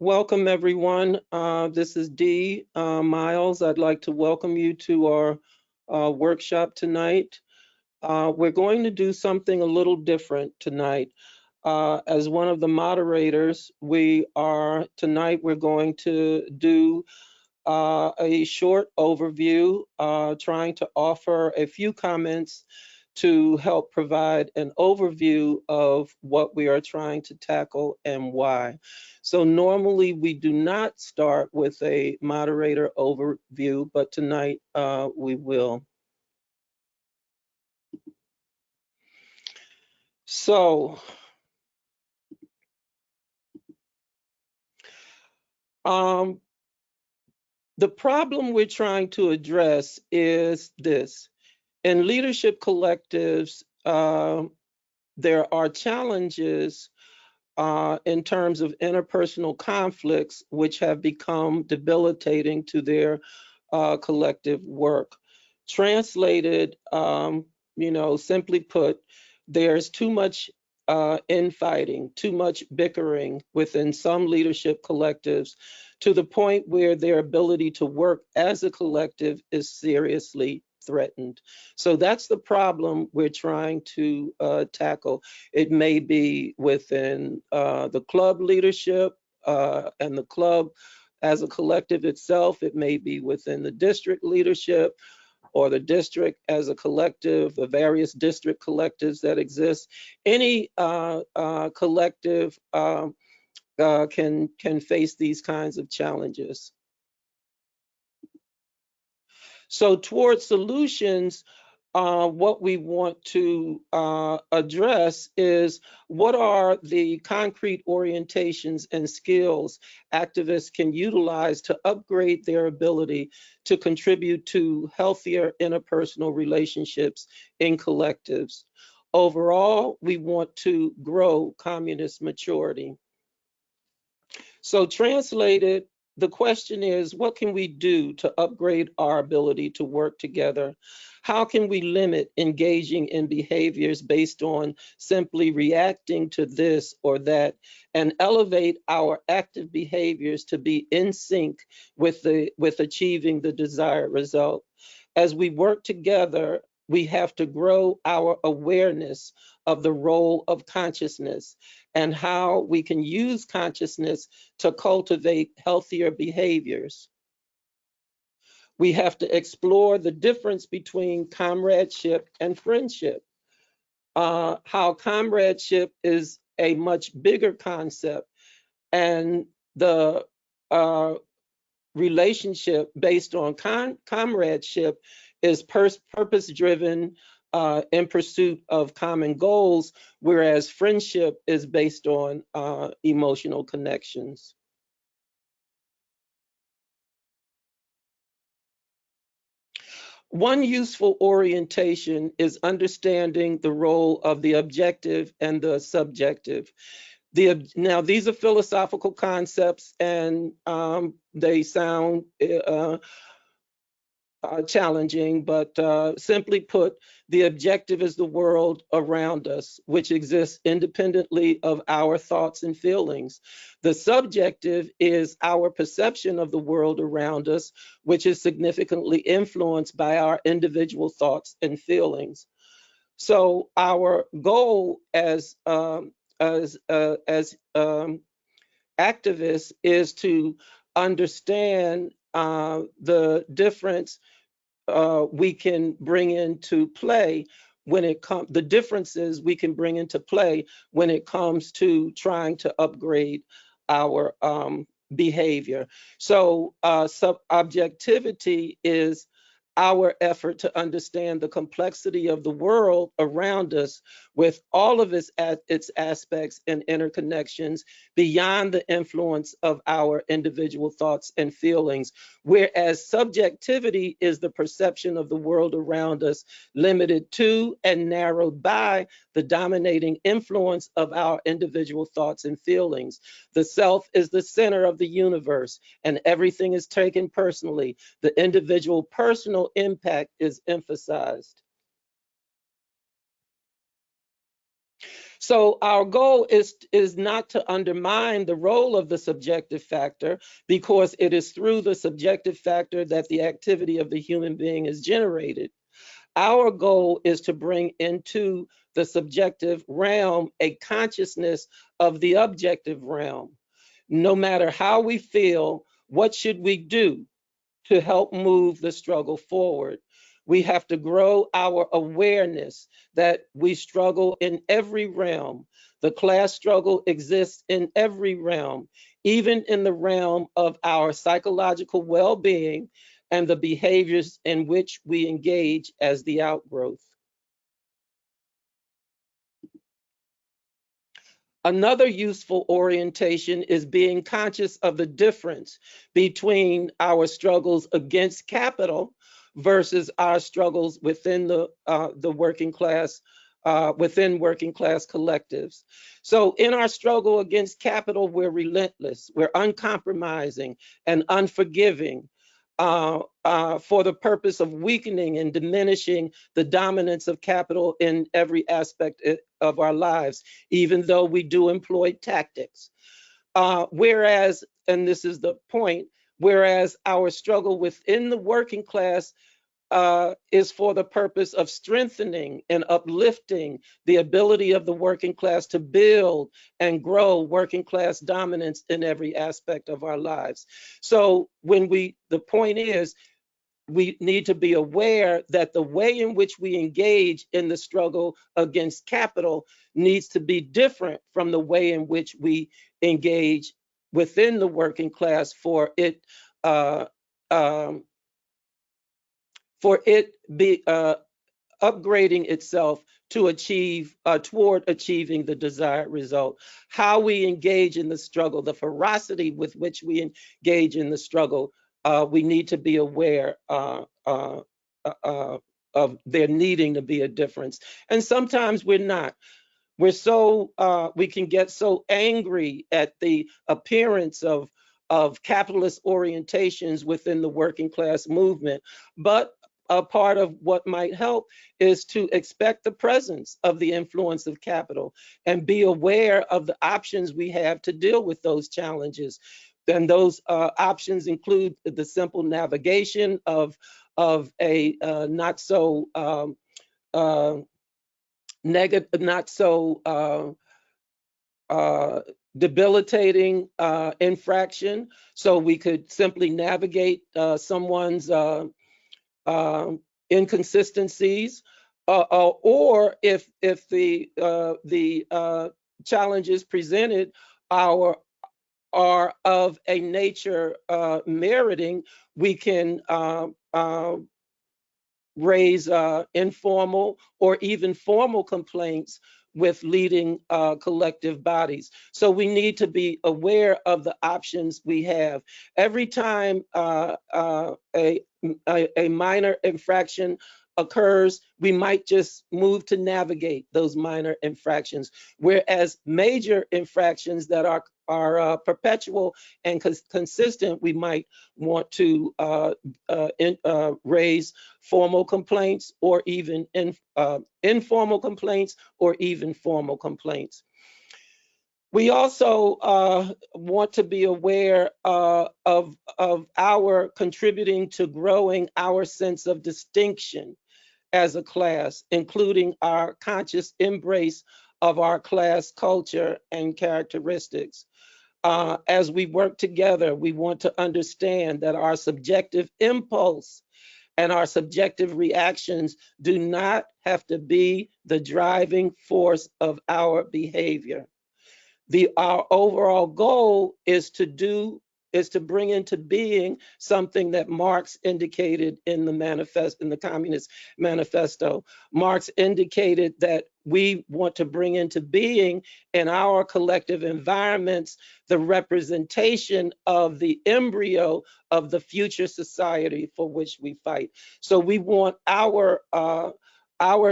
Welcome, everyone. This is Dee Miles. I'd like to welcome you to our workshop tonight. We're going to do something a little different tonight. As one of the moderators, tonight we're going to do a short overview, trying to offer a few comments to help provide an overview of what we are trying to tackle and why. So normally we do not start with a moderator overview, but tonight we will. So, the problem we're trying to address is this. In leadership collectives, there are challenges in terms of interpersonal conflicts, which have become debilitating to their collective work. Translated, simply put, there's too much infighting, too much bickering within some leadership collectives to the point where their ability to work as a collective is seriously threatened. So that's the problem we're trying to tackle. It may be within the club leadership and the club as a collective itself. It may be within the district leadership or the district as a collective, the various district collectives that exist. Any collective can face these kinds of challenges. So towards solutions, what we want to address is what are the concrete orientations and skills activists can utilize to upgrade their ability to contribute to healthier interpersonal relationships in collectives. Overall, we want to grow communist maturity. So translated, the question is, what can we do to upgrade our ability to work together? How can we limit engaging in behaviors based on simply reacting to this or that and elevate our active behaviors to be in sync with achieving the desired result? As we work together, we have to grow our awareness of the role of consciousness and how we can use consciousness to cultivate healthier behaviors. We have to explore the difference between comradeship and friendship, how comradeship is a much bigger concept, and the relationship based on comradeship is purpose-driven in pursuit of common goals, whereas friendship is based on emotional connections. One useful orientation is understanding the role of the objective and the subjective. Now, these are philosophical concepts, and they sound challenging, but simply put, the objective is the world around us, which exists independently of our thoughts and feelings. The subjective is our perception of the world around us, which is significantly influenced by our individual thoughts and feelings. So our goal as activists is to understand the difference we can bring into play when it comes, the differences we can bring into play when it comes to trying to upgrade our behavior. So objectivity is our effort to understand the complexity of the world around us with all of its aspects and interconnections beyond the influence of our individual thoughts and feelings, whereas subjectivity is the perception of the world around us limited to and narrowed by the dominating influence of our individual thoughts and feelings. The self is the center of the universe and everything is taken personally. The individual personal impact is emphasized. So our goal is not to undermine the role of the subjective factor, because it is through the subjective factor that the activity of the human being is generated. Our goal is to bring into the subjective realm a consciousness of the objective realm. No matter how we feel, what should we do to help move the struggle forward? We have to grow our awareness that we struggle in every realm. The class struggle exists in every realm, even in the realm of our psychological well-being and the behaviors in which we engage as the outgrowth. Another useful orientation is being conscious of the difference between our struggles against capital versus our struggles within the working class, within working class collectives. So in our struggle against capital, we're relentless, we're uncompromising and unforgiving, for the purpose of weakening and diminishing the dominance of capital in every aspect of our lives, even though we do employ tactics. Whereas, and this is the point, whereas our struggle within the working class is for the purpose of strengthening and uplifting the ability of the working class to build and grow working class dominance in every aspect of our lives. So the point is, we need to be aware that the way in which we engage in the struggle against capital needs to be different from the way in which we engage within the working class for it um, be upgrading itself to achieve toward achieving the desired result. How we engage in the struggle, the ferocity with which we engage in the struggle, we need to be aware of there needing to be a difference. And sometimes we're not. We can get so angry at the appearance of capitalist orientations within the working class movement. But a part of what might help is to expect the presence of the influence of capital and be aware of the options we have to deal with those challenges. And those options include the simple navigation of a not so negative, not so debilitating infraction. So we could simply navigate someone's inconsistencies, or if the challenges presented are of a nature meriting, we can raise informal or even formal complaints with leading collective bodies. So we need to be aware of the options we have. Every time a minor infraction occurs, we might just move to navigate those minor infractions, whereas major infractions that are perpetual and consistent, we might want to raise formal complaints or even informal complaints or even formal complaints. We also want to be aware of our contributing to growing our sense of distinction as a class, including our conscious embrace of our class culture and characteristics. As we work together, we want to understand that our subjective impulse and our subjective reactions do not have to be the driving force of our behavior. Our overall goal is to bring into being something that Marx indicated in the Communist Manifesto. Marx indicated that we want to bring into being in our collective environments the representation of the embryo of the future society for which we fight. So we want our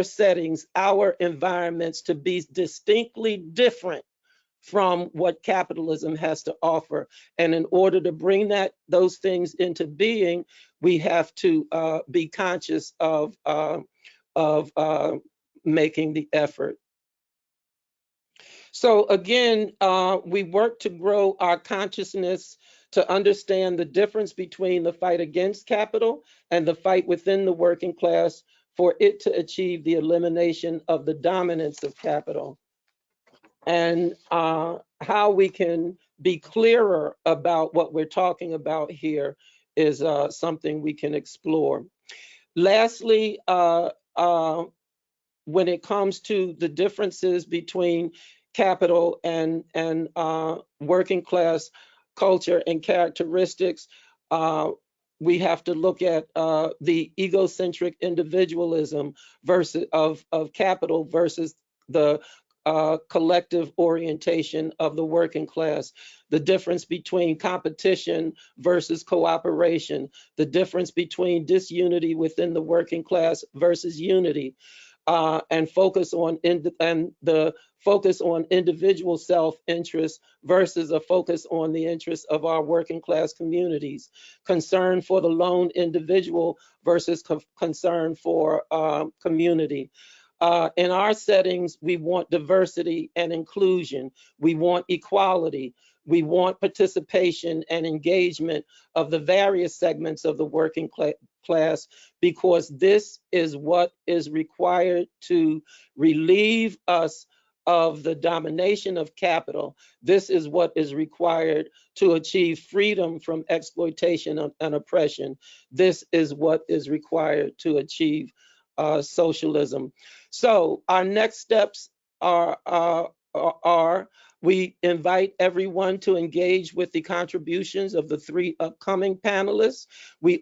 settings, our environments to be distinctly different from what capitalism has to offer. And in order to bring those things into being, we have to be conscious of making the effort. So again, we work to grow our consciousness to understand the difference between the fight against capital and the fight within the working class for it to achieve the elimination of the dominance of capital. And how we can be clearer about what we're talking about here is something we can explore. Lastly, when it comes to the differences between capital and working class culture and characteristics, we have to look at the egocentric individualism versus of capital versus the collective orientation of the working class, the difference between competition versus cooperation, the difference between disunity within the working class versus unity, and focus on the focus on individual self-interest versus a focus on the interests of our working class communities, concern for the lone individual versus concern for community. In our settings, we want diversity and inclusion. We want equality. We want participation and engagement of the various segments of the working class, because this is what is required to relieve us of the domination of capital. This is what is required to achieve freedom from exploitation and oppression. This is what is required to achieve socialism. So our next steps are we invite everyone to engage with the contributions of the three upcoming panelists. We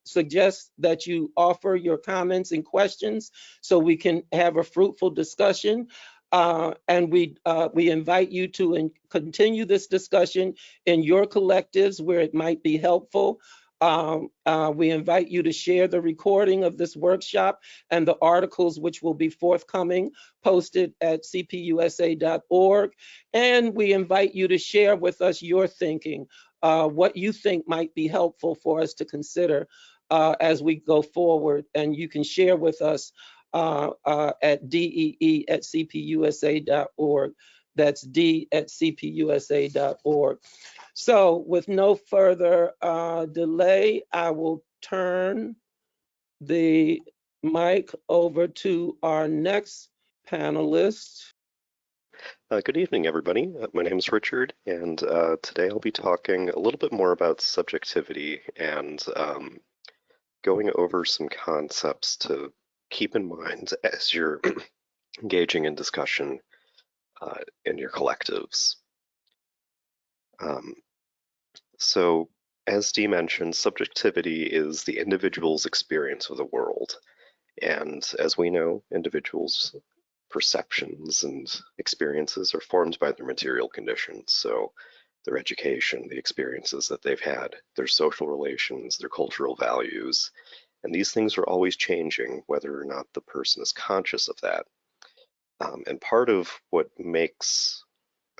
suggest that you offer your comments and questions so we can have a fruitful discussion. And we invite you to continue this discussion in your collectives where it might be helpful. We invite you to share the recording of this workshop and the articles which will be forthcoming, posted at cpusa.org. And we invite you to share with us your thinking, what you think might be helpful for us to consider as we go forward. And you can share with us at dee@cpusa.org. That's d@cpusa.org. So with no further delay, I will turn the mic over to our next panelist. Good evening, everybody. My name is Richard, and today I'll be talking a little bit more about subjectivity and going over some concepts to keep in mind as you're engaging in discussion in your collectives. So, as Dee mentioned, subjectivity is the individual's experience of the world. And as we know, individuals' perceptions and experiences are formed by their material conditions. So their education, the experiences that they've had, their social relations, their cultural values, and these things are always changing, whether or not the person is conscious of that. And part of what makes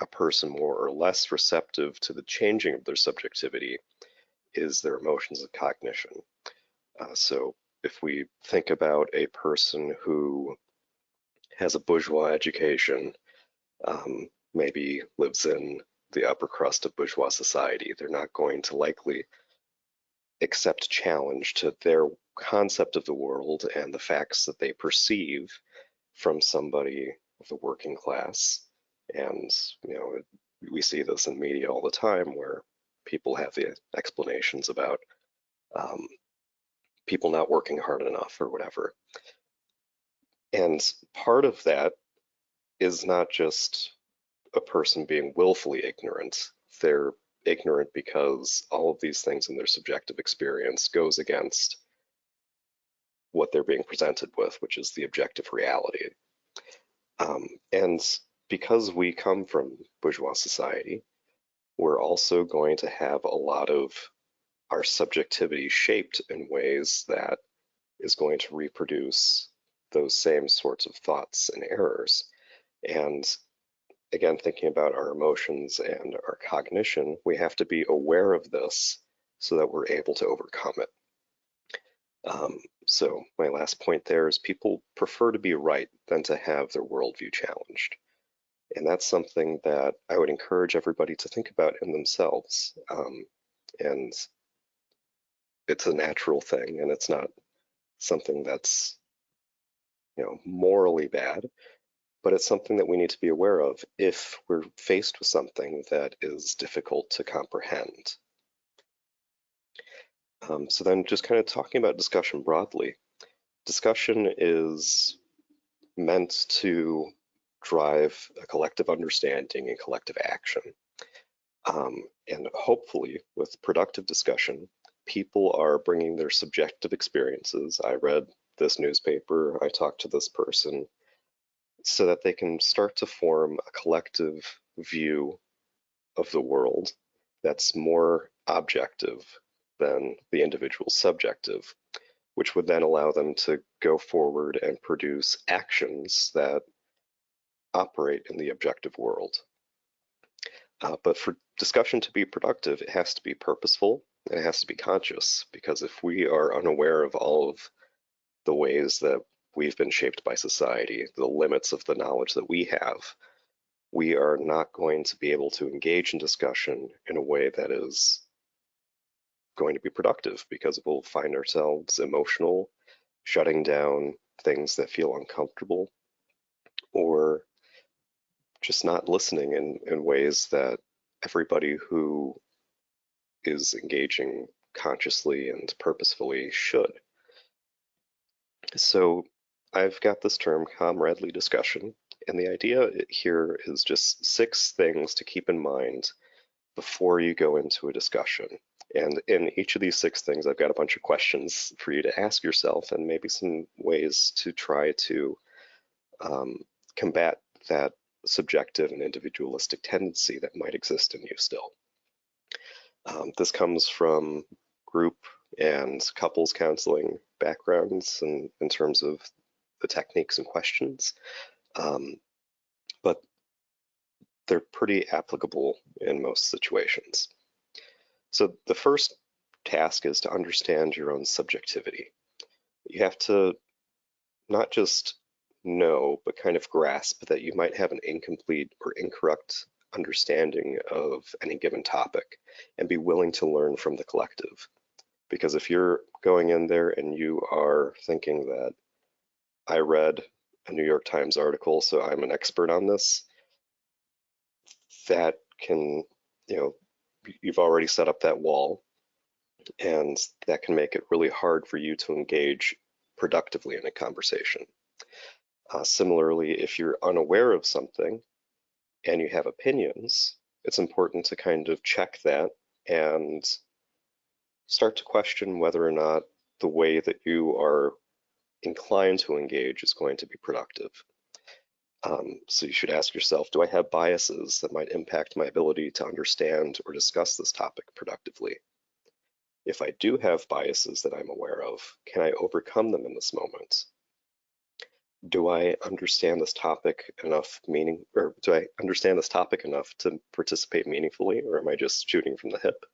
a person more or less receptive to the changing of their subjectivity is their emotions of cognition. So if we think about a person who has a bourgeois education, maybe lives in the upper crust of bourgeois society, they're not going to likely accept challenge to their concept of the world and the facts that they perceive from somebody of the working class. And, we see this in media all the time where people have the explanations about people not working hard enough or whatever. And part of that is not just a person being willfully ignorant. They're ignorant because all of these things in their subjective experience goes against what they're being presented with, which is the objective reality. And because we come from bourgeois society, we're also going to have a lot of our subjectivity shaped in ways that is going to reproduce those same sorts of thoughts and errors. And again, thinking about our emotions and our cognition, we have to be aware of this so that we're able to overcome it. So my last point there is people prefer to be right than to have their worldview challenged. And that's something that I would encourage everybody to think about in themselves. And it's a natural thing, and it's not something that's, morally bad, but it's something that we need to be aware of if we're faced with something that is difficult to comprehend. So then just kind of talking about discussion broadly, discussion is meant to drive a collective understanding and collective action. And hopefully, with productive discussion, people are bringing their subjective experiences. I read this newspaper, I talked to this person, so that they can start to form a collective view of the world that's more objective than the individual's subjective, which would then allow them to go forward and produce actions that operate in the objective world. But for discussion to be productive, it has to be purposeful and it has to be conscious, because if we are unaware of all of the ways that we've been shaped by society, the limits of the knowledge that we have, we are not going to be able to engage in discussion in a way that is going to be productive, because we'll find ourselves emotional, shutting down things that feel uncomfortable, or just not listening in ways that everybody who is engaging consciously and purposefully should. So I've got this term, comradely discussion, and the idea here is just 6 things to keep in mind before you go into a discussion. And in each of these 6 things, I've got a bunch of questions for you to ask yourself, and maybe some ways to try to combat that subjective and individualistic tendency that might exist in you still. This comes from group and couples counseling backgrounds and in terms of the techniques and questions, but they're pretty applicable in most situations. So the first task is to understand your own subjectivity. You have to not just know, but kind of grasp that you might have an incomplete or incorrect understanding of any given topic and be willing to learn from the collective. Because if you're going in there and you are thinking that I read a New York Times article, so I'm an expert on this, that can, you've already set up that wall, and that can make it really hard for you to engage productively in a conversation. Similarly, if you're unaware of something and you have opinions, it's important to kind of check that and start to question whether or not the way that you are inclined to engage is going to be productive. So you should ask yourself, do I have biases that might impact my ability to understand or discuss this topic productively? If I do have biases that I'm aware of, can I overcome them in this moment? Do I understand this topic enough to participate meaningfully, or am I just shooting from the hip?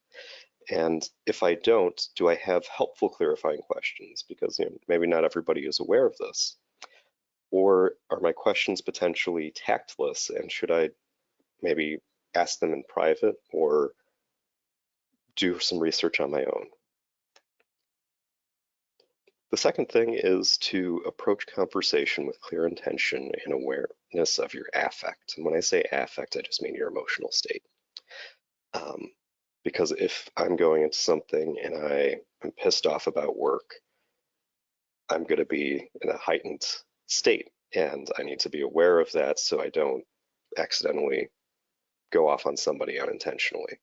And if I don't, do I have helpful clarifying questions? Because maybe not everybody is aware of this. Or are my questions potentially tactless, and should I maybe ask them in private or do some research on my own? The second thing is to approach conversation with clear intention and awareness of your affect. And when I say affect, I just mean your emotional state. Because if I'm going into something and I am pissed off about work, I'm going to be in a heightened state, and I need to be aware of that so I don't accidentally go off on somebody unintentionally.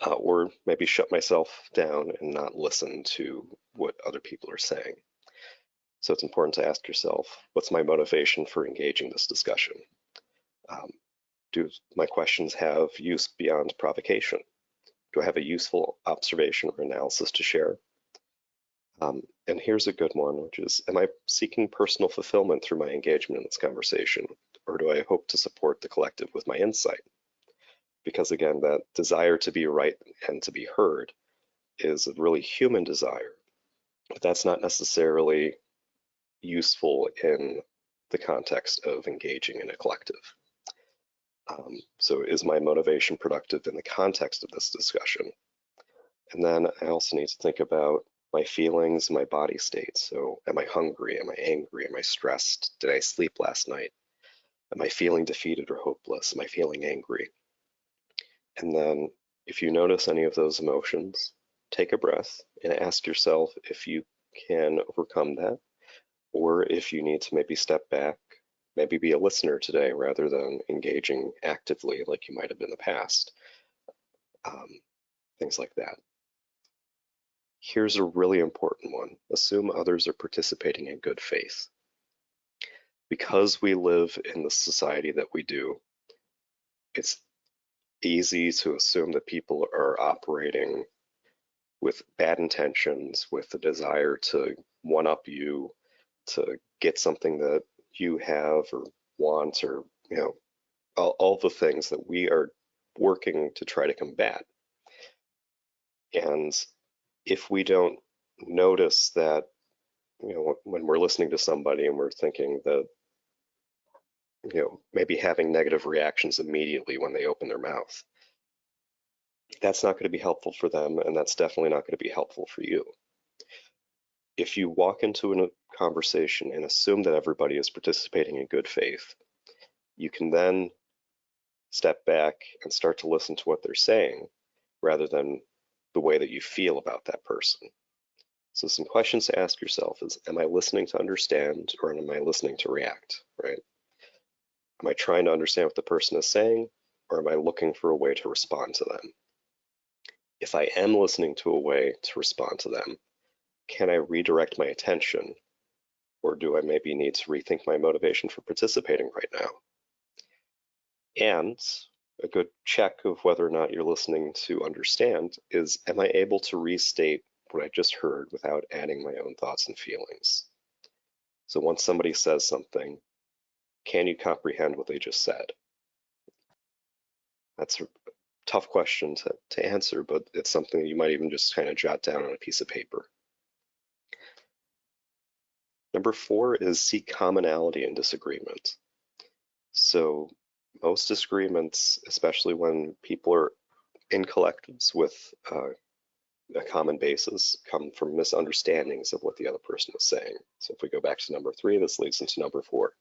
Or maybe shut myself down and not listen to what other people are saying. So it's important to ask yourself, what's my motivation for engaging this discussion? Do my questions have use beyond provocation? Do I have a useful observation or analysis to share? And here's a good one, which is, am I seeking personal fulfillment through my engagement in this conversation? Or do I hope to support the collective with my insight? Because again, that desire to be right and to be heard is a really human desire. but that's not necessarily useful in the context of engaging in a collective. So is my motivation productive in the context of this discussion? And then I also need to think about my feelings, my body state. So am I hungry? Am I angry? Am I stressed? Did I sleep last night? Am I feeling defeated or hopeless? Am I feeling angry? And then if you notice any of those emotions, take a breath and ask yourself if you can overcome that, or if you need to maybe step back, maybe be a listener today rather than engaging actively like you might have in the past. Things like that. Here's a really important one. Assume others are participating in good faith. Because we live in the society that we do, it's easy to assume that people are operating with bad intentions, with the desire to one-up you, to get something that you have or want, or all the things that we are working to try to combat. And if we don't notice that, when we're listening to somebody and we're thinking that, maybe having negative reactions immediately when they open their mouth, that's not going to be helpful for them, and that's definitely not going to be helpful for you. If you walk into a conversation and assume that everybody is participating in good faith, you can then step back and start to listen to what they're saying rather than the way that you feel about that person. So some questions to ask yourself is, am I listening to understand, or am I listening to react, right? Am I trying to understand what the person is saying, or am I looking for a way to respond to them? If I am listening to a way to respond to them, can I redirect my attention, or do I maybe need to rethink my motivation for participating right now? And a good check of whether or not you're listening to understand is, am I able to restate what I just heard without adding my own thoughts and feelings? So once somebody says something, can you comprehend what they just said? That's a tough question to answer, but it's something that you might even just kind of jot down on a piece of paper. Number 4 is seek commonality in disagreement. So most disagreements, especially when people are in collectives with a common basis, come from misunderstandings of what the other person is saying. So if we go back to number 3, this leads into number 4.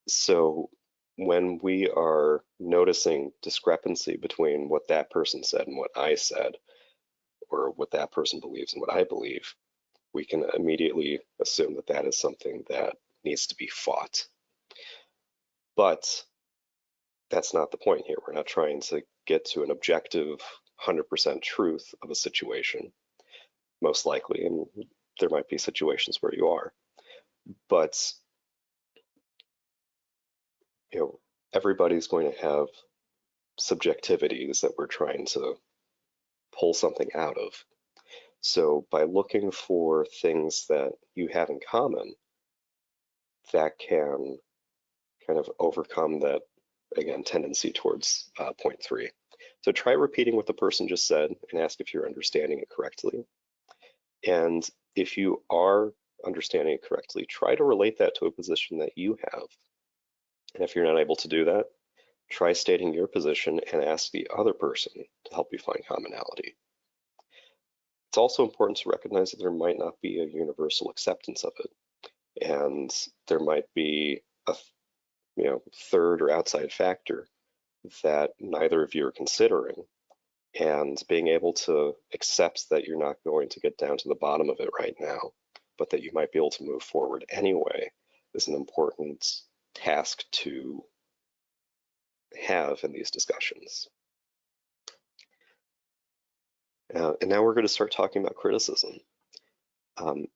So when we are noticing discrepancy between what that person said and what I said, or what that person believes and what I believe, we can immediately assume that that is something that needs to be fought. But that's not the point here. We're not trying to get to an objective 100% truth of a situation, most likely, and there might be situations where you are. But everybody's going to have subjectivities that we're trying to pull something out of. So by looking for things that you have in common, that can kind of overcome that, again, tendency towards point 3. So try repeating what the person just said and ask if you're understanding it correctly. And if you are understanding it correctly, try to relate that to a position that you have. And if you're not able to do that, try stating your position and ask the other person to help you find commonality. It's also important to recognize that there might not be a universal acceptance of it, and there might be a third or outside factor that neither of you are considering, and being able to accept that you're not going to get down to the bottom of it right now, but that you might be able to move forward anyway, is an important task to have in these discussions. And now we're going to start talking about criticism.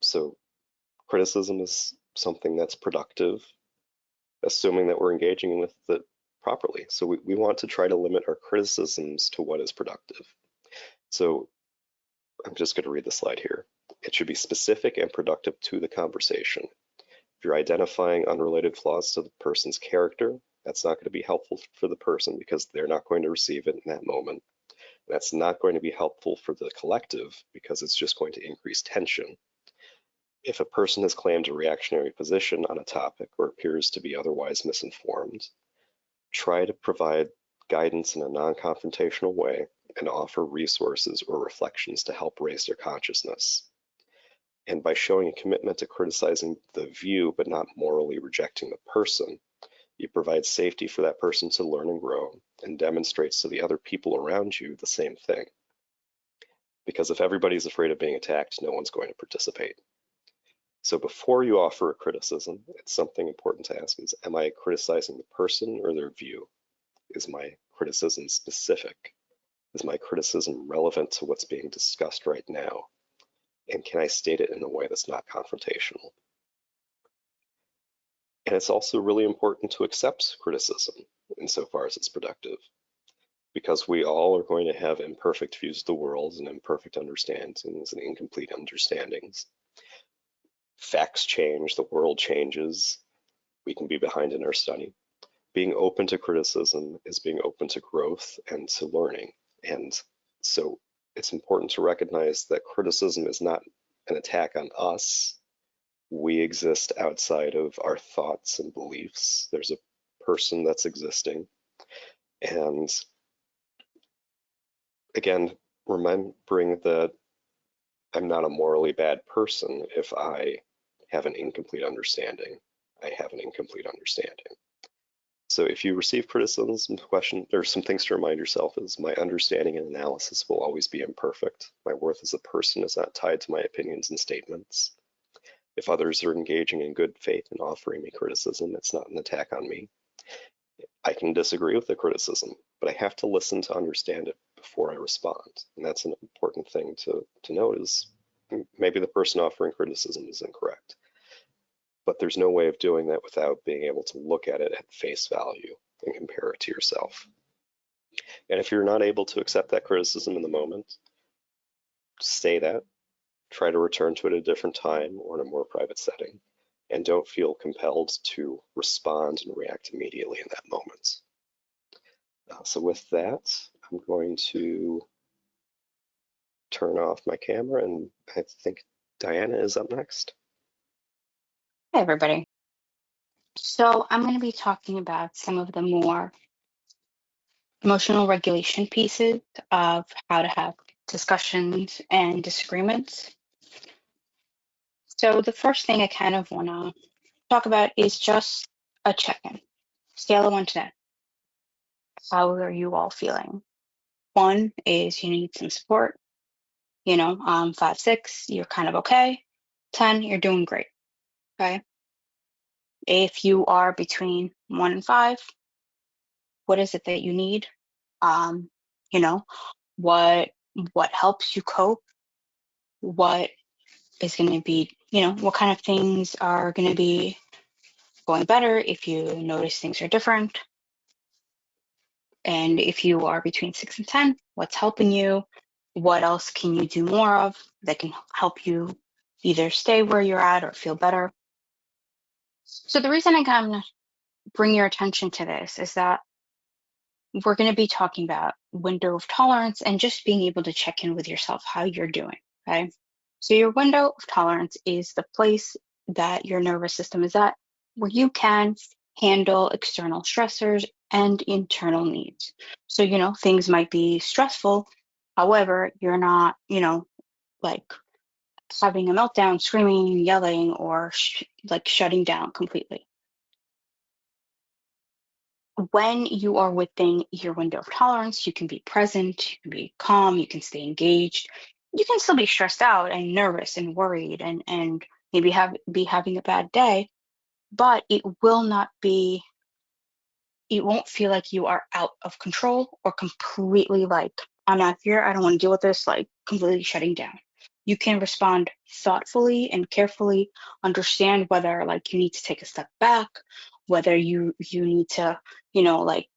So criticism is something that's productive, assuming that we're engaging with it properly. So we want to try to limit our criticisms to what is productive. So I'm just going to read the slide here. It should be specific and productive to the conversation. If you're identifying unrelated flaws to the person's character, that's not going to be helpful for the person because they're not going to receive it in that moment. That's not going to be helpful for the collective because it's just going to increase tension. If a person has claimed a reactionary position on a topic or appears to be otherwise misinformed, try to provide guidance in a non-confrontational way and offer resources or reflections to help raise their consciousness. And by showing a commitment to criticizing the view but not morally rejecting the person, you provide safety for that person to learn and grow, and demonstrates to the other people around you the same thing. Because if everybody's afraid of being attacked, no one's going to participate. So before you offer a criticism, it's something important to ask is, am I criticizing the person or their view? Is my criticism specific? Is my criticism relevant to what's being discussed right now? And can I state it in a way that's not confrontational? And it's also really important to accept criticism insofar as it's productive, because we all are going to have imperfect views of the world and imperfect understandings and incomplete understandings. Facts change, the world changes, we can be behind in our study. Being open to criticism is being open to growth and to learning. And so it's important to recognize that criticism is not an attack on us. We exist outside of our thoughts and beliefs. There's a person that's existing. And again, remembering that I'm not a morally bad person if I have an incomplete understanding. I have an incomplete understanding. So if you receive criticism, question, there's some things to remind yourself is my understanding and analysis will always be imperfect. My worth as a person is not tied to my opinions and statements. If others are engaging in good faith and offering me criticism, it's not an attack on me. I can disagree with the criticism, but I have to listen to understand it before I respond. And that's an important thing to note is maybe the person offering criticism is incorrect. But there's no way of doing that without being able to look at it at face value and compare it to yourself. And if you're not able to accept that criticism in the moment, say that, try to return to it at a different time or in a more private setting, and don't feel compelled to respond and react immediately in that moment. So with that, I'm going to turn off my camera, and I think Diana is up next. Hi, everybody. So I'm going to be talking about some of the more emotional regulation pieces of how to have discussions and disagreements. So the first thing I kind of want to talk about is just a check-in. Scale of 1 to 10. How are you all feeling? 1 is you need some support. 5, 6, you're kind of okay. 10, you're doing great. Okay. If you are between 1 and 5, what is it that you need? You know, what helps you cope? What is going to be, what kind of things are going to be going better if you notice things are different? And if you are between 6 and 10, what's helping you? What else can you do more of that can help you either stay where you're at or feel better? So the reason I kind of bring your attention to this is that we're going to be talking about window of tolerance and just being able to check in with yourself, how you're doing, okay? So your window of tolerance is the place that your nervous system is at, where you can handle external stressors and internal needs. So, things might be stressful. However, you're not, like having a meltdown, screaming, yelling, or shutting down completely. When you are within your window of tolerance, you can be present, you can be calm, you can stay engaged. You can still be stressed out and nervous and worried and maybe be having a bad day, but it won't feel like you are out of control or completely like, I'm not here, I don't want to deal with this, like completely shutting down. You can respond thoughtfully and carefully, understand whether like you need to take a step back, whether you need to,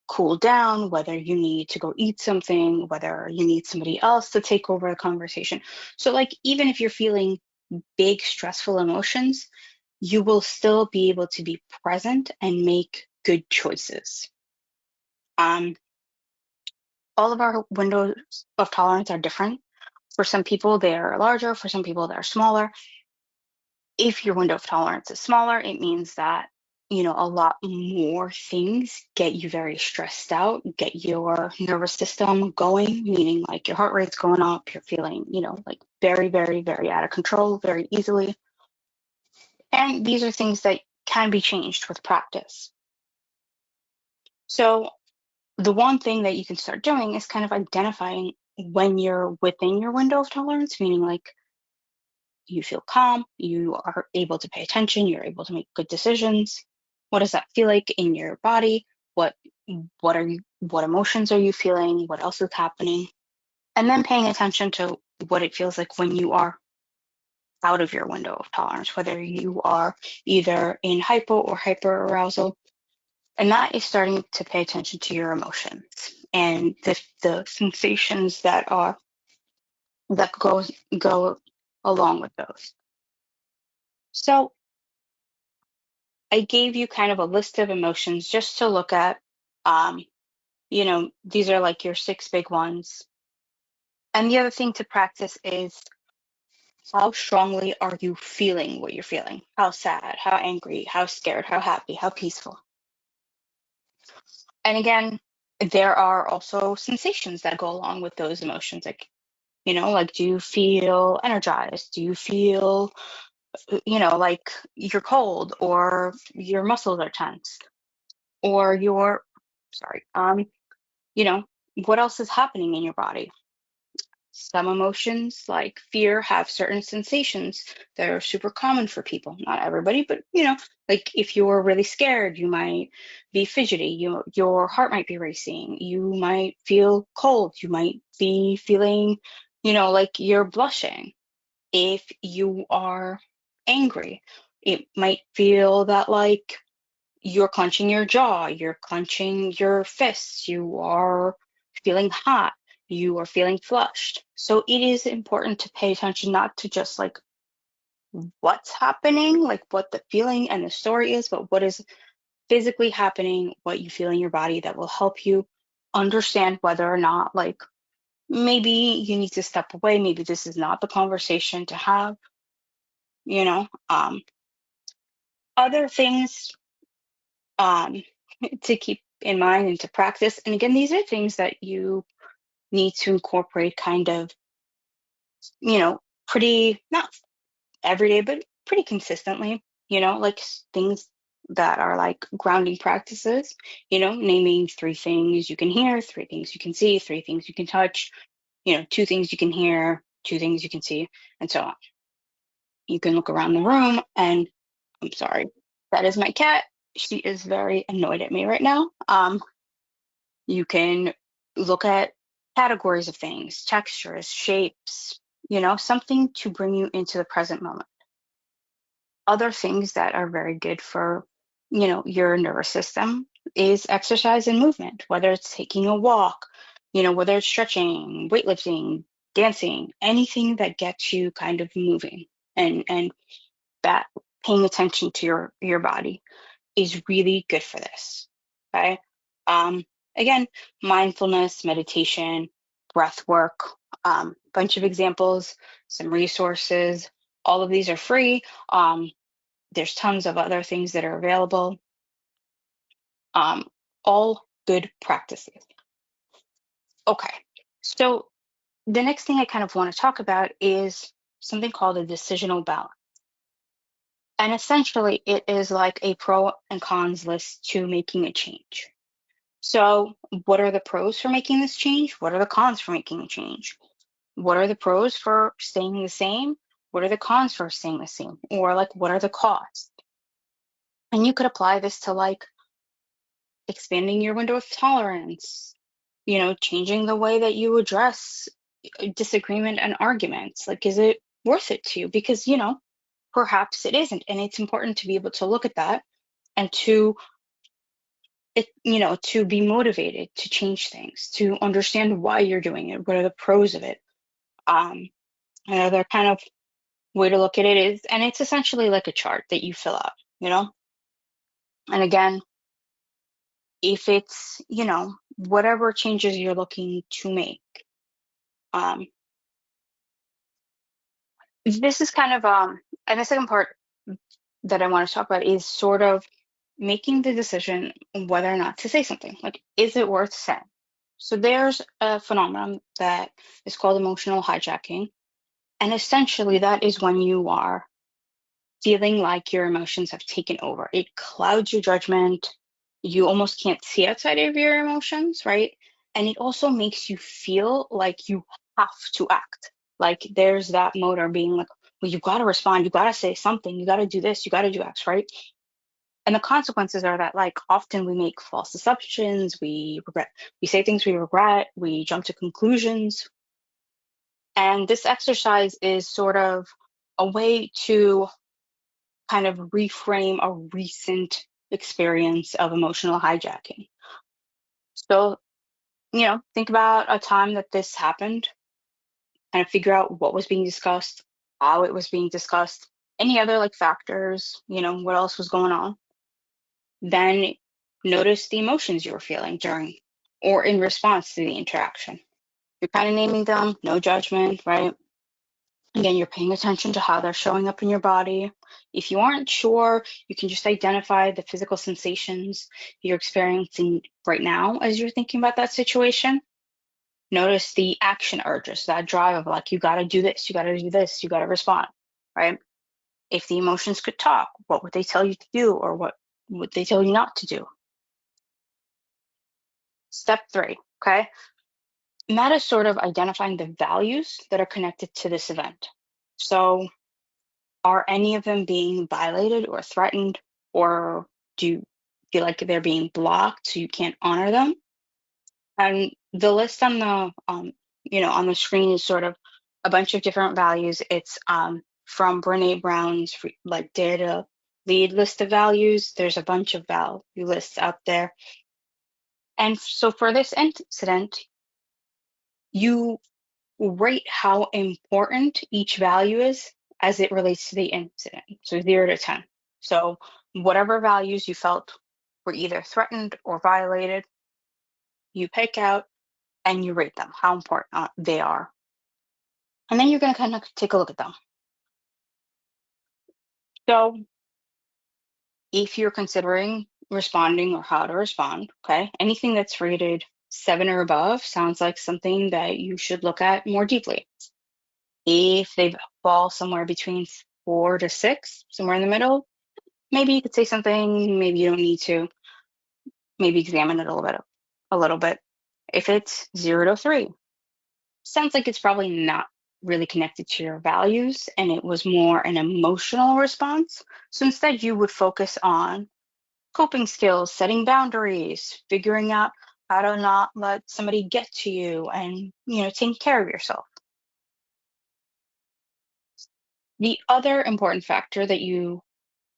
cool down, whether you need to go eat something, whether you need somebody else to take over the conversation. So like, even if you're feeling big stressful emotions, you will still be able to be present and make good choices. all of our windows of tolerance are different. For some people, they are larger. For some people, they're smaller. If your window of tolerance is smaller, it means that, a lot more things get you very stressed out, get your nervous system going, meaning like your heart rate's going up, you're feeling, like very, very, very out of control very easily. And these are things that can be changed with practice. So the one thing that you can start doing is kind of identifying when you're within your window of tolerance, meaning like you feel calm, you are able to pay attention, you're able to make good decisions. What does that feel like in your body? What what emotions are you feeling? What else is happening? And then paying attention to what it feels like when you are out of your window of tolerance, whether you are either in hypo or hyper arousal. And that is starting to pay attention to your emotions and the sensations that go along with those. So I gave you kind of a list of emotions just to look at. These are like your 6 big ones. And the other thing to practice is, how strongly are you feeling what you're feeling? How sad, how angry, how scared, how happy, how peaceful? And again, there are also sensations that go along with those emotions. Like, do you feel energized? Do you feel, like you're cold or your muscles are tense or sorry, what else is happening in your body? Some emotions, like fear, have certain sensations that are super common for people. Not everybody, but like if you're really scared, you might be fidgety. Your heart might be racing. You might feel cold. You might be feeling, like you're blushing. If you are angry, it might feel that like you're clenching your jaw, you're clenching your fists, you are feeling hot, you are feeling flushed. So it is important to pay attention not to just like what's happening, like what the feeling and the story is, but what is physically happening, what you feel in your body that will help you understand whether or not like maybe you need to step away, maybe this is not the conversation to have, you know. Other things to keep in mind and to practice. And again, these are things that you need to incorporate kind of, pretty, not every day, but pretty consistently, like things that are like grounding practices, naming 3 things you can hear, 3 things you can see, 3 things you can touch, 2 things you can hear, 2 things you can see, and so on. You can look around the room and I'm sorry, that is my cat. She is very annoyed at me right now. You can look at categories of things, textures, shapes, something to bring you into the present moment. Other things that are very good for, your nervous system is exercise and movement, whether it's taking a walk, whether it's stretching, weightlifting, dancing, anything that gets you kind of moving and that paying attention to your body is really good for this. Okay. Again, mindfulness, meditation, breath work, bunch of examples, some resources. All of these are free. There's tons of other things that are available. All good practices. Okay. So the next thing I kind of want to talk about is something called a decisional balance. And essentially, it is like a pro and cons list to making a change. So what are the pros for making this change? What are the cons for making a change? What are the pros for staying the same? What are the cons for staying the same? Or like, what are the costs? And you could apply this to like expanding your window of tolerance, changing the way that you address disagreement and arguments. Like, is it worth it to you? Because, perhaps it isn't. And it's important to be able to look at that and to to be motivated to change things, to understand why you're doing it, what are the pros of it. Another kind of way to look at it is, and it's essentially like a chart that you fill out, and again, if it's, whatever changes you're looking to make. This is kind of, and the second part that I want to talk about is sort of making the decision whether or not to say something. Like, is it worth saying? So there's a phenomenon that is called emotional hijacking. And essentially that is when you are feeling like your emotions have taken over. It clouds your judgment. You almost can't see outside of your emotions, right? And it also makes you feel like you have to act. Like there's that motor being like, well, you got to respond. You got to say something. You got to do this. You got to do X, right? And the consequences are that, like, often we make false assumptions. We say things we regret. We jump to conclusions. And this exercise is sort of a way to kind of reframe a recent experience of emotional hijacking. So, think about a time that this happened, kind of figure out what was being discussed, how it was being discussed, any other like factors, what else was going on. Then notice the emotions you were feeling during or in response to the interaction. You're kind of naming them, no judgment, right? Again, you're paying attention to how they're showing up in your body. If you aren't sure, you can just identify the physical sensations you're experiencing right now as you're thinking about that situation. Notice the action urges, that drive of like, you got to do this, you got to do this, you got to respond, right? If the emotions could talk, what would they tell you to do, or what would they tell you not to do? Step 3, okay? And that is sort of identifying the values that are connected to this event. So are any of them being violated or threatened, or do you feel like they're being blocked so you can't honor them? And the list on the on the screen is sort of a bunch of different values. It's from Brene Brown's like Dare to Lead list of values. There's a bunch of value lists out there. And so for this incident, you rate how important each value is as it relates to the incident. So 0 to 10. So whatever values you felt were either threatened or violated, you pick out and you rate them, how important they are. And then you're going to kind of take a look at them. So if you're considering responding or how to respond, okay, anything that's rated 7 or above sounds like something that you should look at more deeply. If they fall somewhere between 4 to 6, somewhere in the middle, maybe you could say something, maybe you don't need to. Maybe examine it a little bit. If it's 0 to 3, sounds like it's probably not really connected to your values and it was more an emotional response. So instead you would focus on coping skills, setting boundaries, figuring out how to not let somebody get to you, and taking care of yourself. The other important factor that you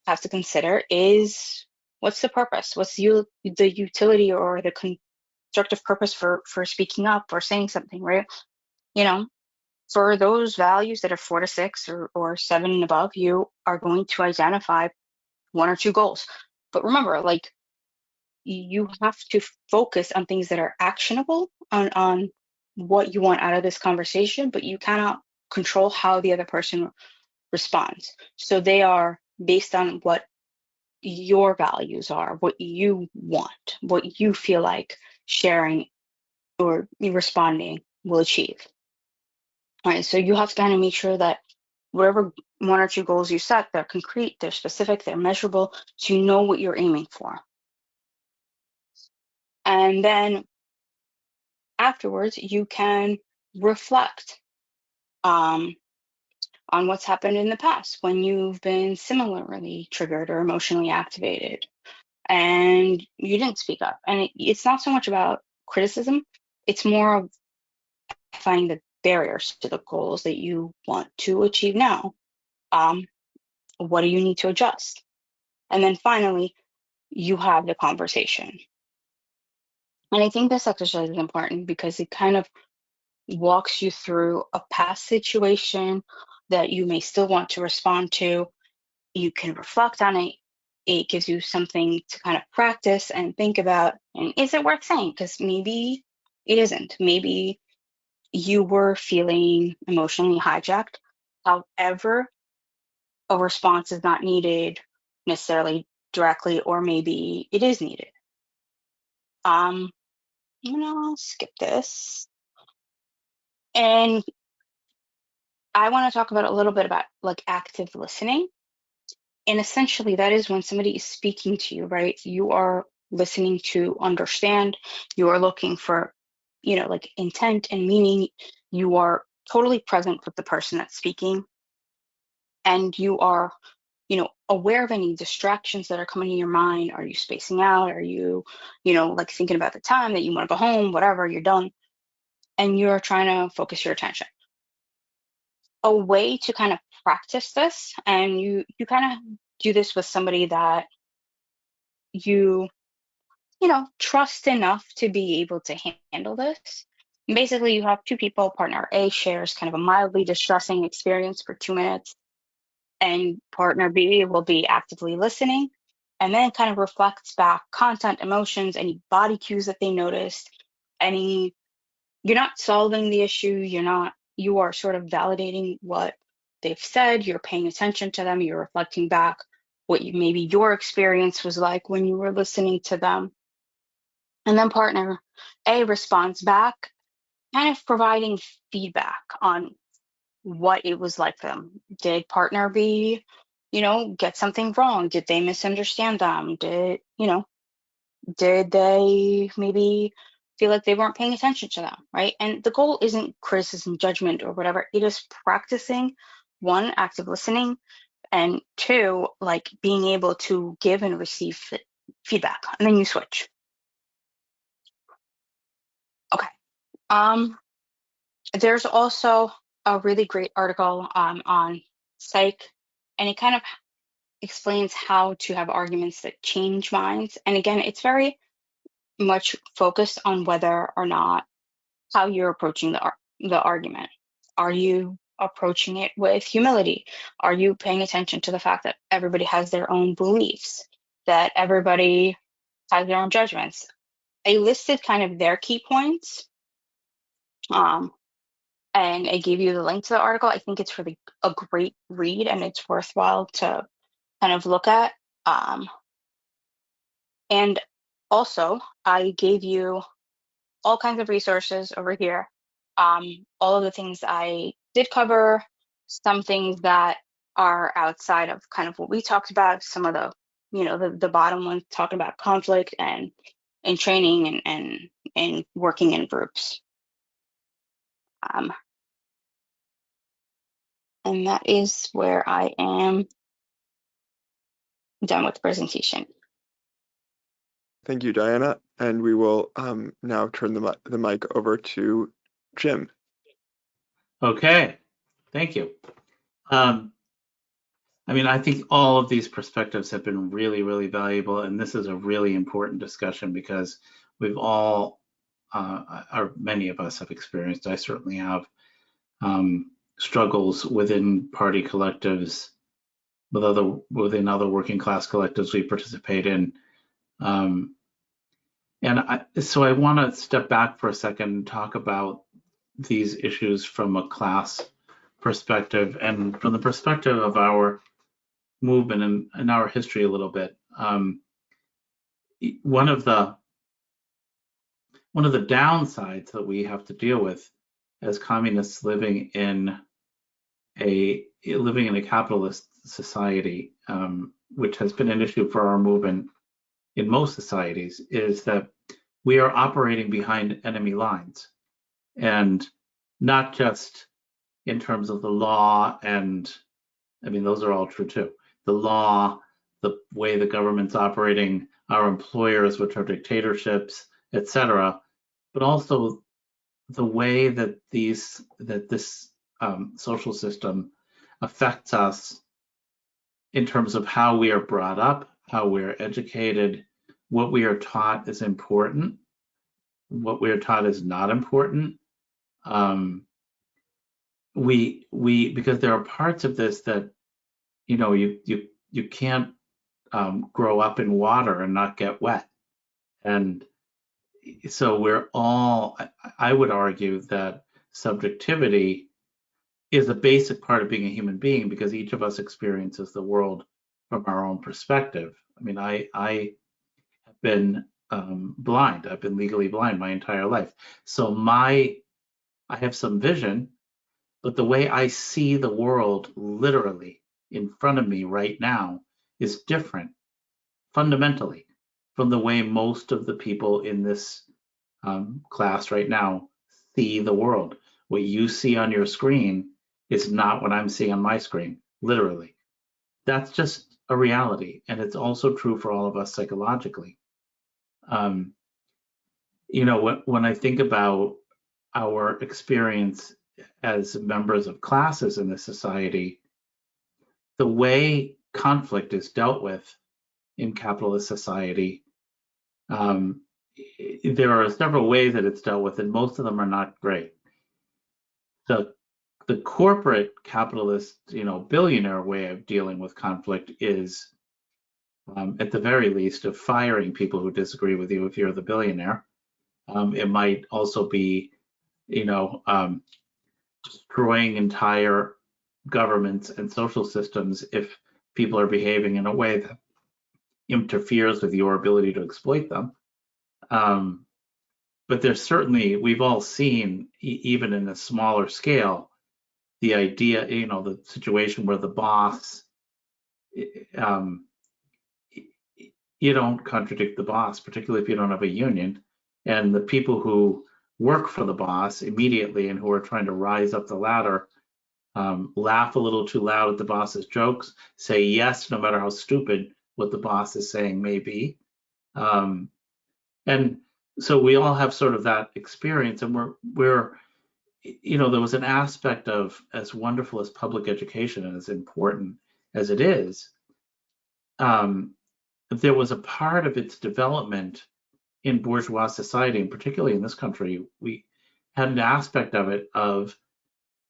have to consider is, what's the purpose? What's the utility or the constructive purpose for speaking up or saying something, right? For those values that are 4 to 6 or 7 and above, you are going to identify 1 or 2 goals. But remember, like, you have to focus on things that are actionable, on what you want out of this conversation, but you cannot control how the other person responds. So they are based on what your values are, what you want, what you feel like sharing or responding will achieve. All right, so you have to kind of make sure that whatever 1 or 2 goals you set, they're concrete, they're specific, they're measurable, so you know what you're aiming for. And then afterwards, you can reflect on what's happened in the past when you've been similarly triggered or emotionally activated and you didn't speak up. And it's not so much about criticism, it's more of finding the barriers to the goals that you want to achieve now. What do you need to adjust? And then finally, you have the conversation. And I think this exercise is important because it kind of walks you through a past situation that you may still want to respond to. You can reflect on it. it gives you something to kind of practice and think about. And is it worth saying? Because maybe it isn't. Maybe you were feeling emotionally hijacked. However, a response is not needed necessarily directly, or maybe it is needed. I'll skip this. And I want to talk about a little bit about like active listening. And essentially that is when somebody is speaking to you, right? You are listening to understand, you are looking for, like intent and meaning. You are totally present with the person that's speaking, and you are, aware of any distractions that are coming in your mind. Are you spacing out? Are you, like thinking about the time that you want to go home, whatever, you're done, and you're trying to focus your attention. A way to kind of practice this, and you kind of do this with somebody that you trust enough to be able to handle this. And basically, you have two people. Partner A shares kind of a mildly distressing experience for 2 minutes, and partner B will be actively listening, and then kind of reflects back content, emotions, any body cues that they noticed. You're not solving the issue. You are sort of validating what they've said. You're paying attention to them. You're reflecting back what maybe your experience was like when you were listening to them. And then partner A responds back, kind of providing feedback on what it was like for them. Did partner B, get something wrong? Did they misunderstand them? Did they maybe feel like they weren't paying attention to them, right? And the goal isn't criticism, judgment, or whatever. It is practicing, one, active listening, and two, like being able to give and receive feedback. And then you switch. Okay. There's also a really great article on Psych, and it kind of explains how to have arguments that change minds. And again, it's very much focused on whether or not how you're approaching the argument. Are you approaching it with humility? Are you paying attention to the fact that everybody has their own beliefs, that everybody has their own judgments? I listed kind of their key points. And I gave you the link to the article. I think it's really a great read, and it's worthwhile to kind of look at. And also, I gave you all kinds of resources over here. All of the things I did cover, some things that are outside of kind of what we talked about, some of the, the bottom ones talking about conflict and training and working in groups. And that is where I am done with the presentation. Thank you, Diana. And we will now turn the mic over to Jim. Okay, thank you. I think all of these perspectives have been really, really valuable, and this is a really important discussion because we've all, or many of us have experienced, I certainly have, struggles within party collectives, within other working class collectives we participate in. So I want to step back for a second and talk about these issues from a class perspective and from the perspective of our movement and our history a little bit. One of the downsides that we have to deal with as communists living in a capitalist society, which has been an issue for our movement in most societies, is that we are operating behind enemy lines, and not just in terms of the law, and those are all true too. The law, the way the government's operating, our employers, which are dictatorships, etc., but also the way that this social system affects us in terms of how we are brought up, how we're educated, what we are taught is important, what we are taught is not important. Because there are parts of this that you can't grow up in water and not get wet. And so we're all, I would argue that subjectivity is a basic part of being a human being, because each of us experiences the world from our own perspective. I mean, I have been blind. I've been legally blind my entire life. So I have some vision, but the way I see the world literally in front of me right now is different fundamentally from the way most of the people in this class right now see the world. What you see on your screen is not what I'm seeing on my screen, literally. That's just a reality. And it's also true for all of us psychologically. You know, when I think about our experience as members of classes in this society, the way conflict is dealt with in capitalist society, there are several ways that it's dealt with, and most of them are not great. The corporate capitalist, billionaire way of dealing with conflict is, at the very least, of firing people who disagree with you if you're the billionaire. It might also be, destroying entire governments and social systems if people are behaving in a way that interferes with your ability to exploit them. But there's certainly, we've all seen, even in a smaller scale, the idea, the situation where the boss, you don't contradict the boss, particularly if you don't have a union. And the people who work for the boss immediately and who are trying to rise up the ladder laugh a little too loud at the boss's jokes, say yes, no matter how stupid what the boss is saying may be. And so we all have sort of that experience, and we're there was an aspect of, as wonderful as public education and as important as it is, there was a part of its development in bourgeois society, and particularly in this country, we had an aspect of it of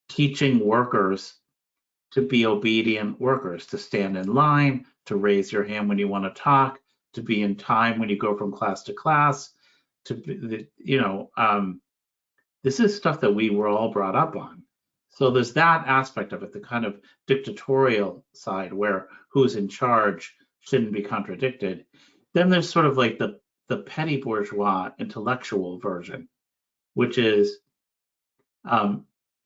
teaching workers to be obedient workers, to stand in line, to raise your hand when you want to talk, to be in time when you go from class to class, this is stuff that we were all brought up on. So there's that aspect of it, the kind of dictatorial side where who's in charge shouldn't be contradicted. Then there's sort of like the petty bourgeois intellectual version, which is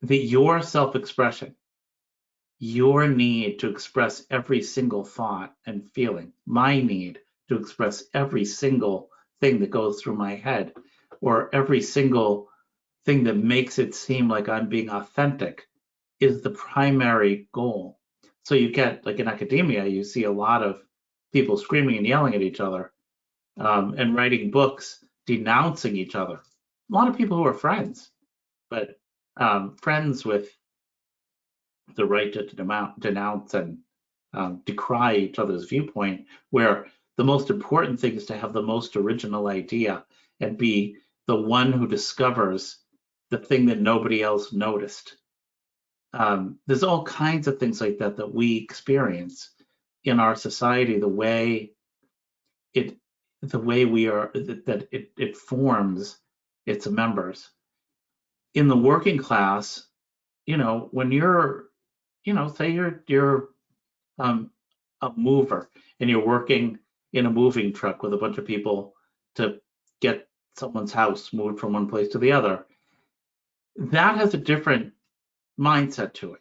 your self-expression, your need to express every single thought and feeling, my need to express every single thing that goes through my head, or every single thing that makes it seem like I'm being authentic, is the primary goal. So you get, like in academia, you see a lot of people screaming and yelling at each other, and writing books denouncing each other. A lot of people who are friends, but friends with the right to denounce and decry each other's viewpoint, where the most important thing is to have the most original idea and be the one who discovers the thing that nobody else noticed. There's all kinds of things like that that we experience in our society, the way we are, that it forms its members. In the working class, when you're, say you're a mover and you're working in a moving truck with a bunch of people to get someone's house moved from one place to the other, that has a different mindset to it.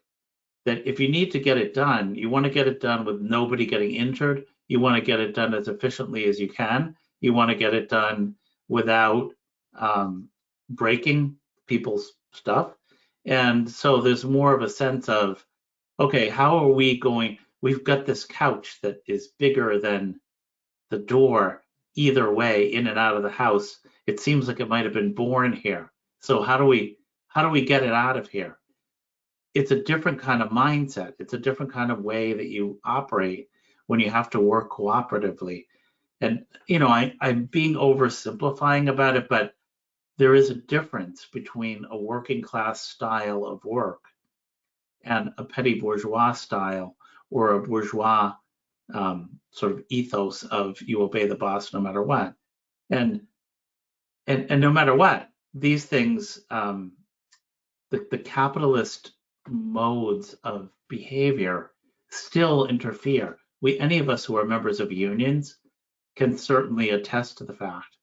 That if you need to get it done, you want to get it done with nobody getting injured. You want to get it done as efficiently as you can. You want to get it done without breaking people's stuff. And so there's more of a sense of, okay, how are we going? We've got this couch that is bigger than the door either way, in and out of the house. It seems like it might have been born here. So how do we get it out of here? It's a different kind of mindset. It's a different kind of way that you operate when you have to work cooperatively. And, I'm being oversimplifying about it, but there is a difference between a working class style of work and a petty bourgeois style, or a bourgeois sort of ethos of you obey the boss no matter what. And no matter what, these things, the capitalist modes of behavior still interfere. Any of us who are members of unions can certainly attest to the fact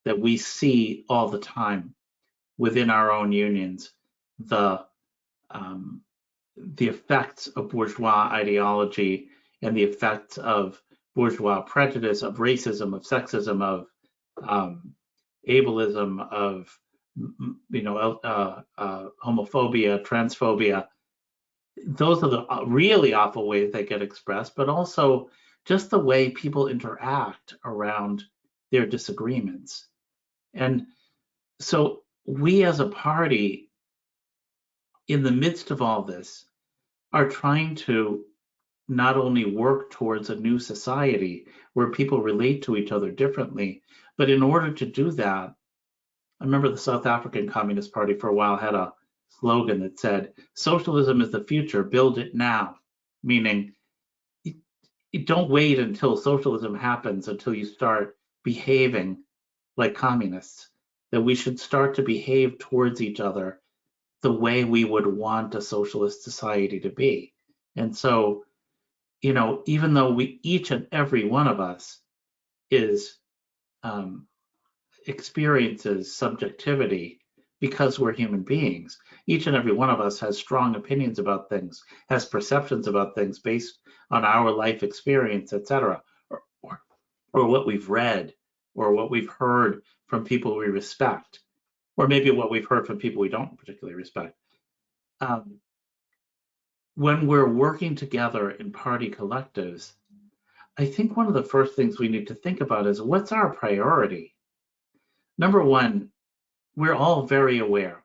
that we see all the time within our own unions the effects of bourgeois ideology and the effects of bourgeois prejudice, of racism, of sexism, of ableism, of homophobia, transphobia. Those are the really awful ways they get expressed, but also just the way people interact around their disagreements. And so we as a party, in the midst of all this, are trying to not only work towards a new society where people relate to each other differently, but in order to do that, I remember the South African Communist Party for a while had a slogan that said, "Socialism is the future, build it now," meaning you don't wait until socialism happens until you start behaving like communists, that we should start to behave towards each other the way we would want a socialist society to be. And so, even though each and every one of us experiences subjectivity because we're human beings, each and every one of us has strong opinions about things, has perceptions about things based on our life experience, etc., or what we've read, or what we've heard from people we respect, or maybe what we've heard from people we don't particularly respect. When we're working together in party collectives, I think one of the first things we need to think about is, what's our priority? Number one, we're all very aware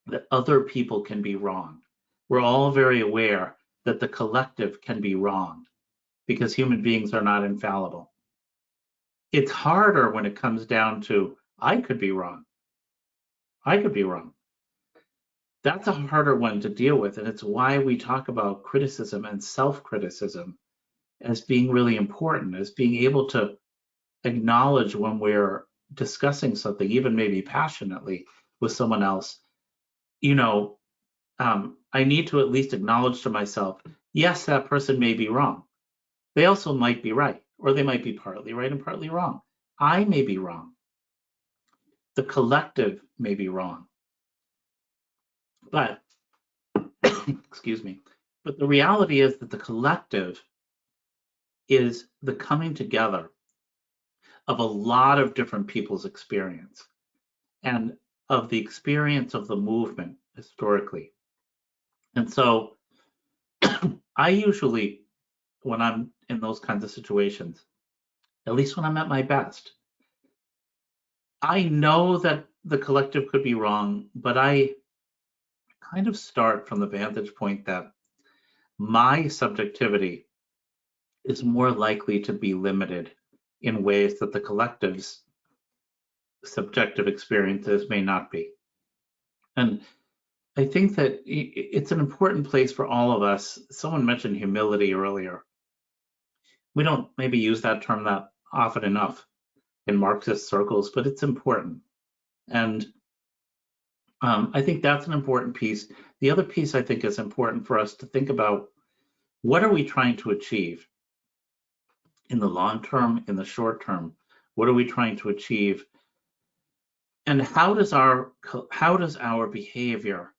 that other people can be wrong. We're all very aware that the collective can be wrong because human beings are not infallible. It's harder when it comes down to, I could be wrong. I could be wrong. That's a harder one to deal with, and it's why we talk about criticism and self-criticism as being really important, as being able to acknowledge when we're discussing something, even maybe passionately with someone else, I need to at least acknowledge to myself, yes, that person may be wrong. They also might be right, or they might be partly right and partly wrong. I may be wrong. The collective may be wrong. But, excuse me, but the reality is that the collective is the coming together of a lot of different people's experience and of the experience of the movement historically. And so I usually, when I'm in those kinds of situations, at least when I'm at my best, I know that the collective could be wrong, but I kind of start from the vantage point that my subjectivity is more likely to be limited in ways that the collective's subjective experiences may not be. And I think that it's an important place for all of us. Someone mentioned humility earlier. We don't maybe use that term that often enough in Marxist circles, but it's important. And I think that's an important piece. The other piece I think is important for us to think about, what are we trying to achieve in the long term, in the short term? What are we trying to achieve? And how does our behavior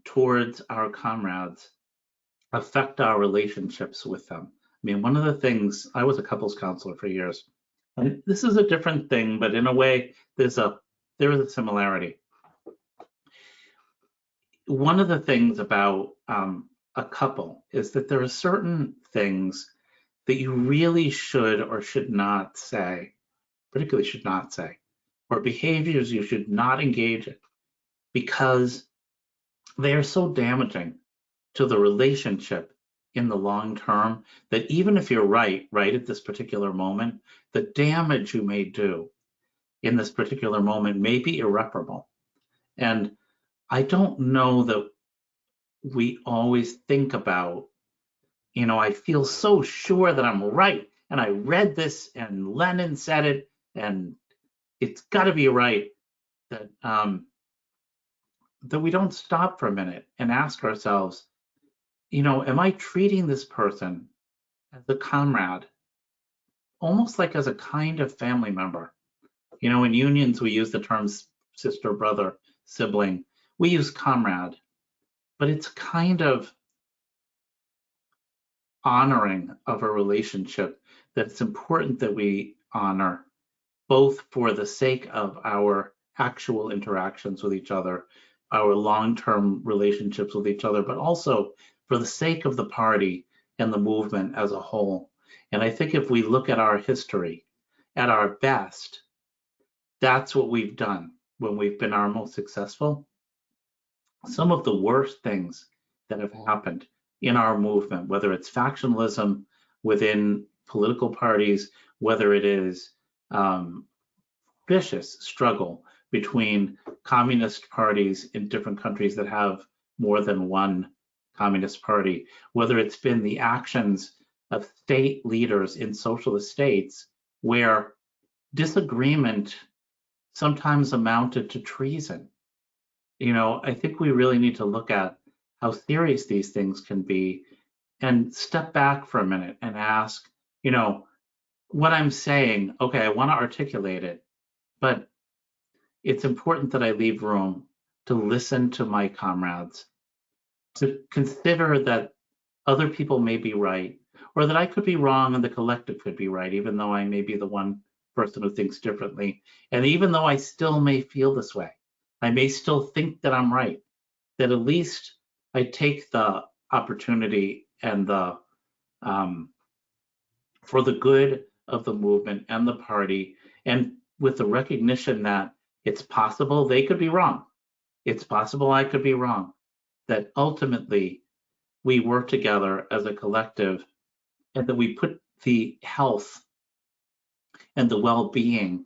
towards our comrades affect our relationships with them? I mean, one of the things, I was a couples counselor for years, and this is a different thing, but in a way, there is a similarity. One of the things about a couple is that there are certain things that you really should or should not say, particularly should not say, or behaviors you should not engage in, because they are so damaging to the relationship in the long term that even if you're right at this particular moment, the damage you may do in this particular moment may be irreparable. And I don't know that we always think about I feel so sure that I'm right, and I read this, and Lenin said it, and it's got to be right, that that we don't stop for a minute and ask ourselves, am I treating this person as a comrade, almost like as a kind of family member? In unions, we use the terms sister, brother, sibling. We use comrade, but it's kind of honoring of a relationship that it's important that we honor, both for the sake of our actual interactions with each other, our long-term relationships with each other, but also for the sake of the party and the movement as a whole. And I think if we look at our history, at our best, that's what we've done when we've been our most successful. Some of the worst things that have happened in our movement, whether it's factionalism within political parties, whether it is vicious struggle between communist parties in different countries that have more than one communist party, whether it's been the actions of state leaders in socialist states where disagreement sometimes amounted to treason. I think we really need to look at how serious these things can be and step back for a minute and ask, what I'm saying, okay, I want to articulate it, but it's important that I leave room to listen to my comrades, to consider that other people may be right, or that I could be wrong and the collective could be right, even though I may be the one person who thinks differently. And even though I still may feel this way, I may still think that I'm right, that at least I take the opportunity and for the good of the movement and the party, and with the recognition that it's possible they could be wrong. It's possible I could be wrong, that ultimately we work together as a collective and that we put the health and the well-being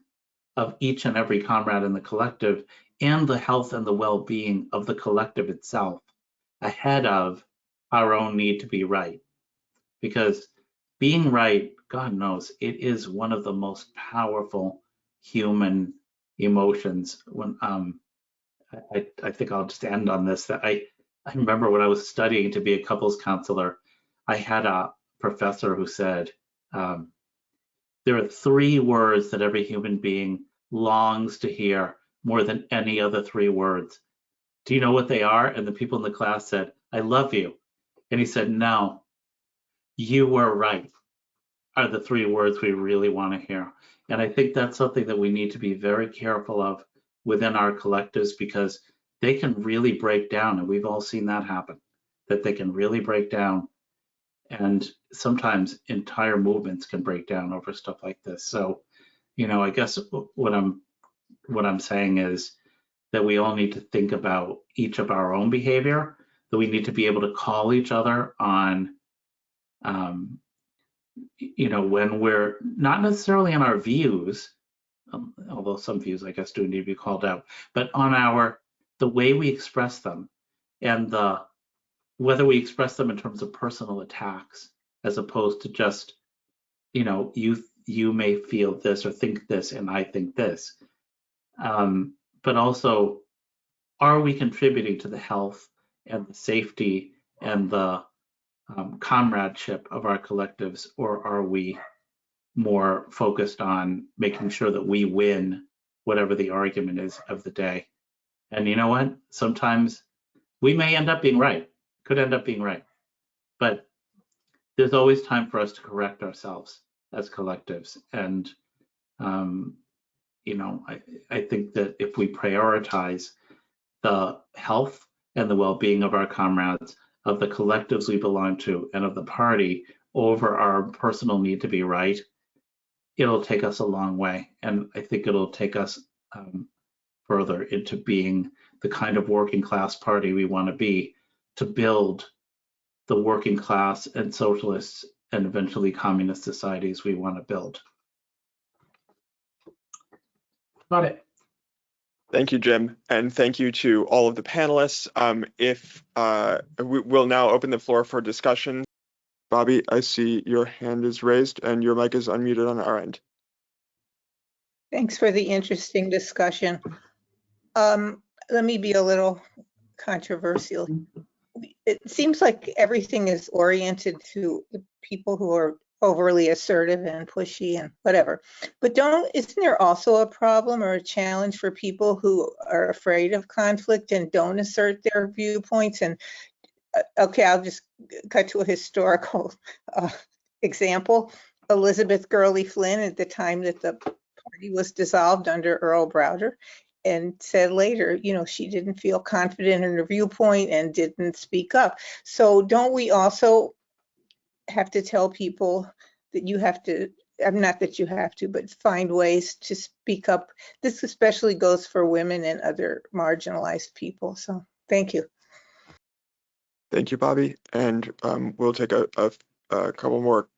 of each and every comrade in the collective and the health and the well-being of the collective itself ahead of our own need to be right. Because being right, God knows, it is one of the most powerful human emotions. When I think I'll just end on this, that I remember when I was studying to be a couples counselor, I had a professor who said, there are 3 words that every human being longs to hear more than any other 3 words. Do you know what they are? And the people in the class said, I love you. And he said, no, you were right, are the 3 words we really want to hear. And I think that's something that we need to be very careful of within our collectives, because they can really break down. And we've all seen that happen, that they can really break down. And sometimes entire movements can break down over stuff like this. So, I guess what I'm saying is that we all need to think about each of our own behavior, that we need to be able to call each other on, when we're not necessarily on our views, although some views, I guess, do need to be called out, but on the way we express them, and whether we express them in terms of personal attacks, as opposed to just, you may feel this or think this and I think this. But also, are we contributing to the health and the safety and the comradeship of our collectives, or are we more focused on making sure that we win whatever the argument is of the day? And you know what? Sometimes we may end up being right, could end up being right, but there's always time for us to correct ourselves as collectives. And, I think that if we prioritize the health and the well-being of our comrades, of the collectives we belong to, and of the party over our personal need to be right, it'll take us a long way. And I think it'll take us further into being the kind of working class party we want to be, to build the working class and socialists and eventually communist societies we want to build. Got it. Thank you, Jim, and thank you to all of the panelists. We'll now open the floor for discussion. Bobby, I see your hand is raised and your mic is unmuted on our end. Thanks for the interesting discussion. Let me be a little controversial. It seems like everything is oriented to people who are overly assertive and pushy and whatever. But isn't there also a problem or a challenge for people who are afraid of conflict and don't assert their viewpoints? And okay, I'll just cut to a historical example. Elizabeth Gurley Flynn, at the time that the party was dissolved under Earl Browder, and said later, she didn't feel confident in her viewpoint and didn't speak up. So don't we also have to tell people that you have to, not that you have to, but find ways to speak up? This especially goes for women and other marginalized people. So thank you. Thank you, Bobby. And we'll take a couple more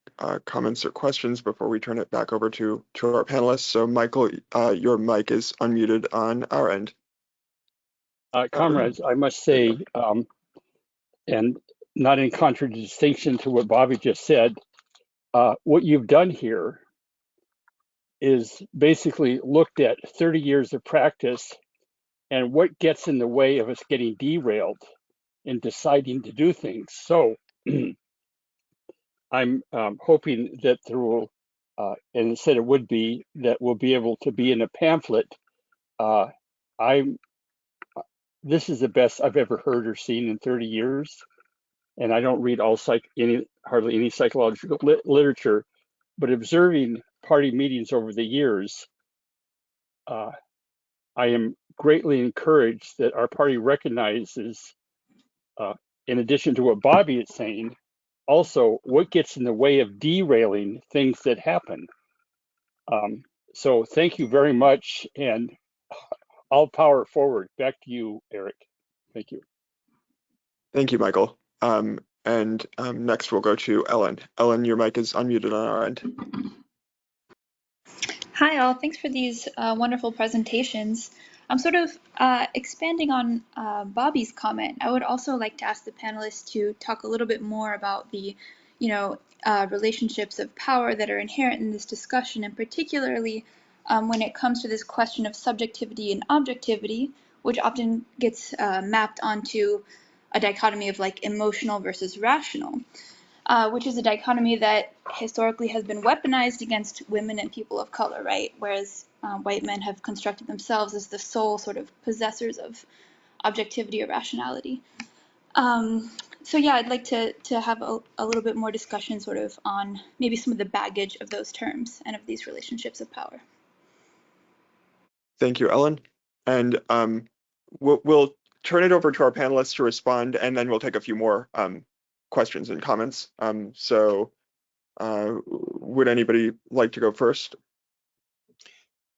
comments or questions before we turn it back over to our panelists. So Michael, your mic is unmuted on our end. Comrades, I must say, and not in contradistinction to what Bobby just said, what you've done here is basically looked at 30 years of practice and what gets in the way of us getting derailed in deciding to do things. So I'm hoping that there will, and it said it would be, that we'll be able to be in a pamphlet. This is the best I've ever heard or seen in 30 years. And I don't read hardly any psychological literature, but observing party meetings over the years, I am greatly encouraged that our party recognizes, in addition to what Bobby is saying, also what gets in the way of derailing things that happen. So thank you very much, and I'll power it forward. Back to you, Eric. Thank you. Thank you, Michael. And next we'll go to Ellen. Ellen, your mic is unmuted on our end. Hi all, thanks for these wonderful presentations. I'm sort of expanding on Bobby's comment. I would also like to ask the panelists to talk a little bit more about the, relationships of power that are inherent in this discussion, and particularly when it comes to this question of subjectivity and objectivity, which often gets mapped onto a dichotomy of like emotional versus rational. Which is a dichotomy that historically has been weaponized against women and people of color, right? Whereas white men have constructed themselves as the sole sort of possessors of objectivity or rationality. So yeah, I'd like to have a little bit more discussion sort of on maybe some of the baggage of those terms and of these relationships of power. Thank you, Ellen. And we'll turn it over to our panelists to respond, and then we'll take a few more questions and comments. Would anybody like to go first?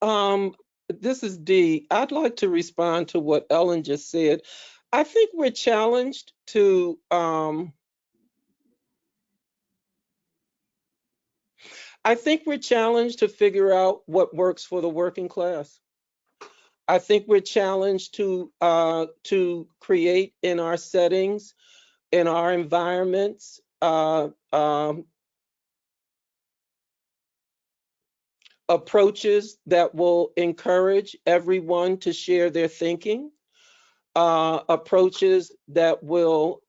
This is Dee. I'd like to respond to what Ellen just said. I think we're challenged to figure out what works for the working class. I think we're challenged to create in our settings, in our environments, approaches that will encourage everyone to share their thinking, approaches that will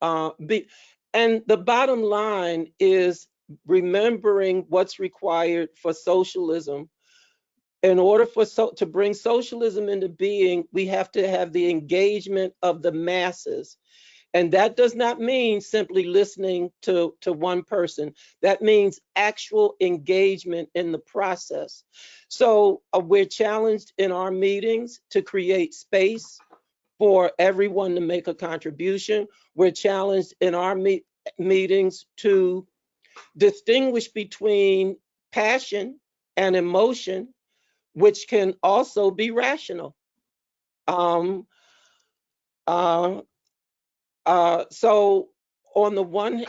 be, and the bottom line is remembering what's required for socialism. In order to bring socialism into being, we have to have the engagement of the masses. And that does not mean simply listening to one person. That means actual engagement in the process. So we're challenged in our meetings to create space for everyone to make a contribution. We're challenged in our meetings to distinguish between passion and emotion, which can also be rational. So on the one,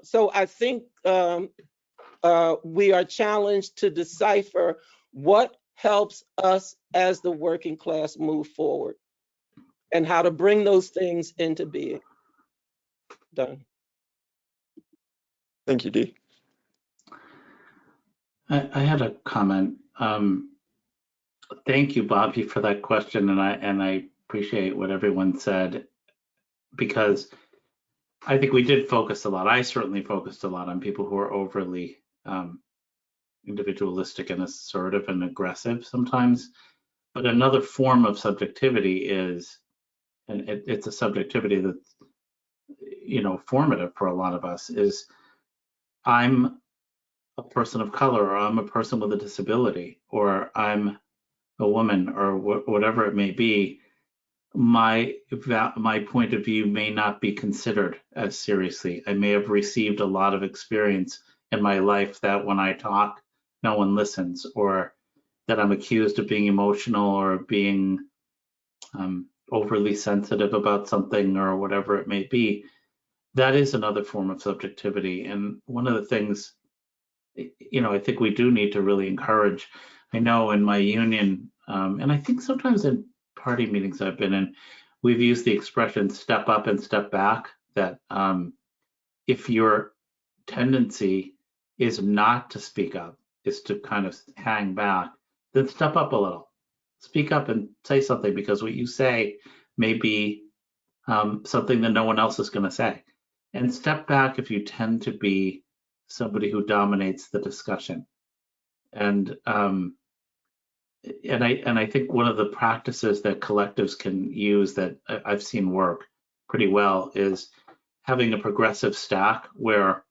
so I think we are challenged to decipher what helps us as the working class move forward and how to bring those things into being. Done. Thank you, Dee. I had a comment. Thank you, Bobby, for that question, and I appreciate what everyone said, because I think we did focus a lot. I certainly focused a lot on people who are overly individualistic and assertive and aggressive sometimes. But another form of subjectivity is, and it's a subjectivity that's, you know, formative for a lot of us, is I'm a person of color, or I'm a person with a disability, or I'm a woman, or whatever it may be. My point of view may not be considered as seriously. I may have received a lot of experience in my life that when I talk, no one listens, or that I'm accused of being emotional or being overly sensitive about something, or whatever it may be. That is another form of subjectivity. And one of the things, you know, I think we do need to really encourage. I know in my union, and I think sometimes in party meetings I've been in, we've used the expression step up and step back, that if your tendency is not to speak up, is to kind of hang back, then step up a little. Speak up and say something, because what you say may be something that no one else is going to say. And step back if you tend to be somebody who dominates the discussion. And I think one of the practices that collectives can use that I've seen work pretty well is having a progressive stack, where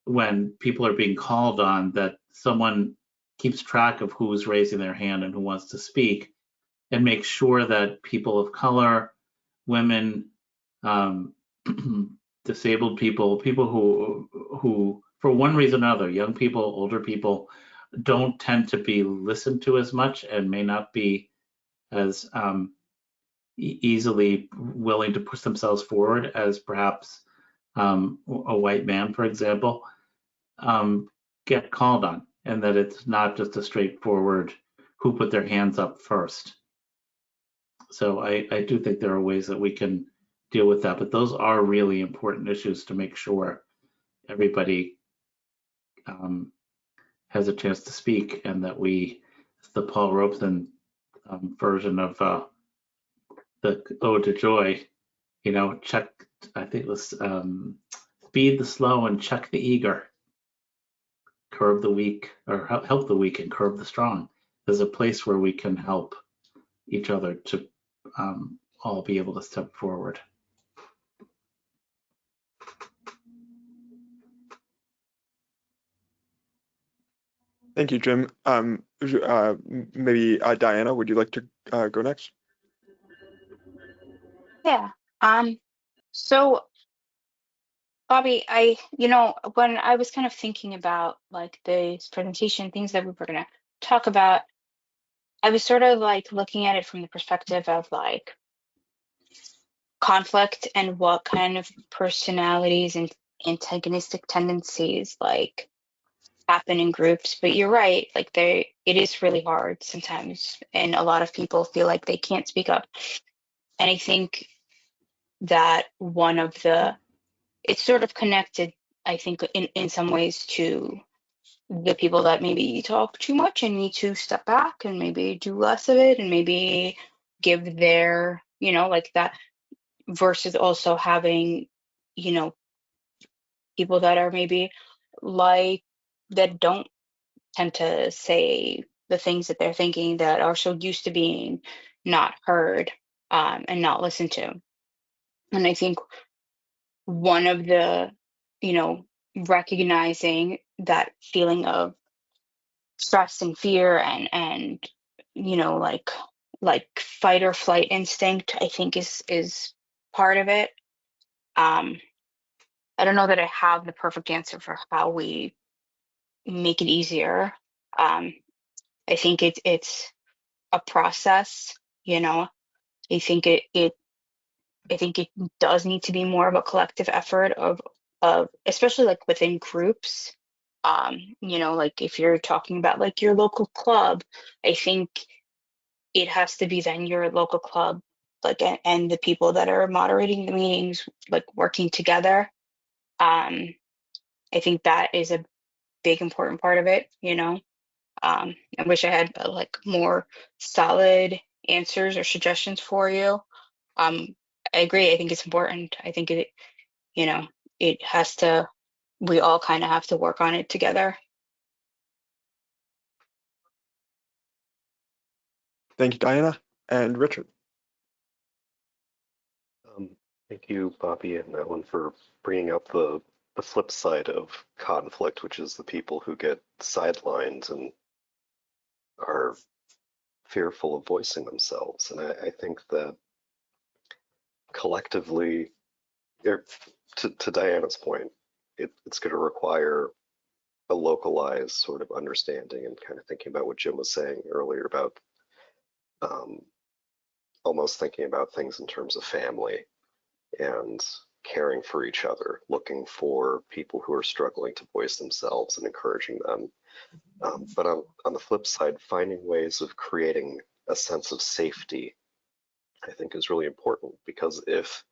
when people are being called on, that someone keeps track of who's raising their hand and who wants to speak, and make sure that people of color, women, disabled people, people who for one reason or another, young people, older people, don't tend to be listened to as much and may not be as easily willing to push themselves forward as perhaps a white man, for example, get called on, and that it's not just a straightforward who put their hands up first. So I do think there are ways that we can deal with that, but those are really important issues to make sure everybody has a chance to speak, and that we, the Paul Robeson version of the Ode to Joy, you know, check, I think it was speed the slow and check the eager, curb the weak, or help the weak and curb the strong. There's a place where we can help each other to all be able to step forward. Thank you, Jim. Maybe Diana, would you like to go next? Yeah. So Bobby, when I was kind of thinking about like this presentation, things that we were gonna talk about, I was sort of like looking at it from the perspective of like conflict and what kind of personalities and antagonistic tendencies like happen in groups. But you're right, like it is really hard sometimes, and a lot of people feel like they can't speak up. And I think that it's sort of connected, I think, in some ways to the people that maybe talk too much and need to step back and maybe do less of it and maybe give their, like that, versus also having, people that are maybe like, that don't tend to say the things that they're thinking, that are so used to being not heard and not listened to. And I think one of the, recognizing that feeling of stress and fear and like fight or flight instinct, I think is part of it. I don't know that I have the perfect answer for how we make it easier. I think it's a process, I think I think it does need to be more of a collective effort of especially like within groups. Like if you're talking about like your local club, I think it has to be then your local club, like, and the people that are moderating the meetings, like working together. I think that is a big important part of it, you know. I wish I had like more solid answers or suggestions for you. I agree. I think it's important. I think it, you know, it has to, we all kind of have to work on it together. Thank you, Diana. And Richard. Thank you, Bobby and Ellen, for bringing up the flip side of conflict, which is the people who get sidelined and are fearful of voicing themselves. And I think that collectively, to Diana's point, it's going to require a localized sort of understanding and kind of thinking about what Jim was saying earlier about almost thinking about things in terms of family and caring for each other, looking for people who are struggling to voice themselves and encouraging them. But on the flip side, finding ways of creating a sense of safety, I think, is really important, because if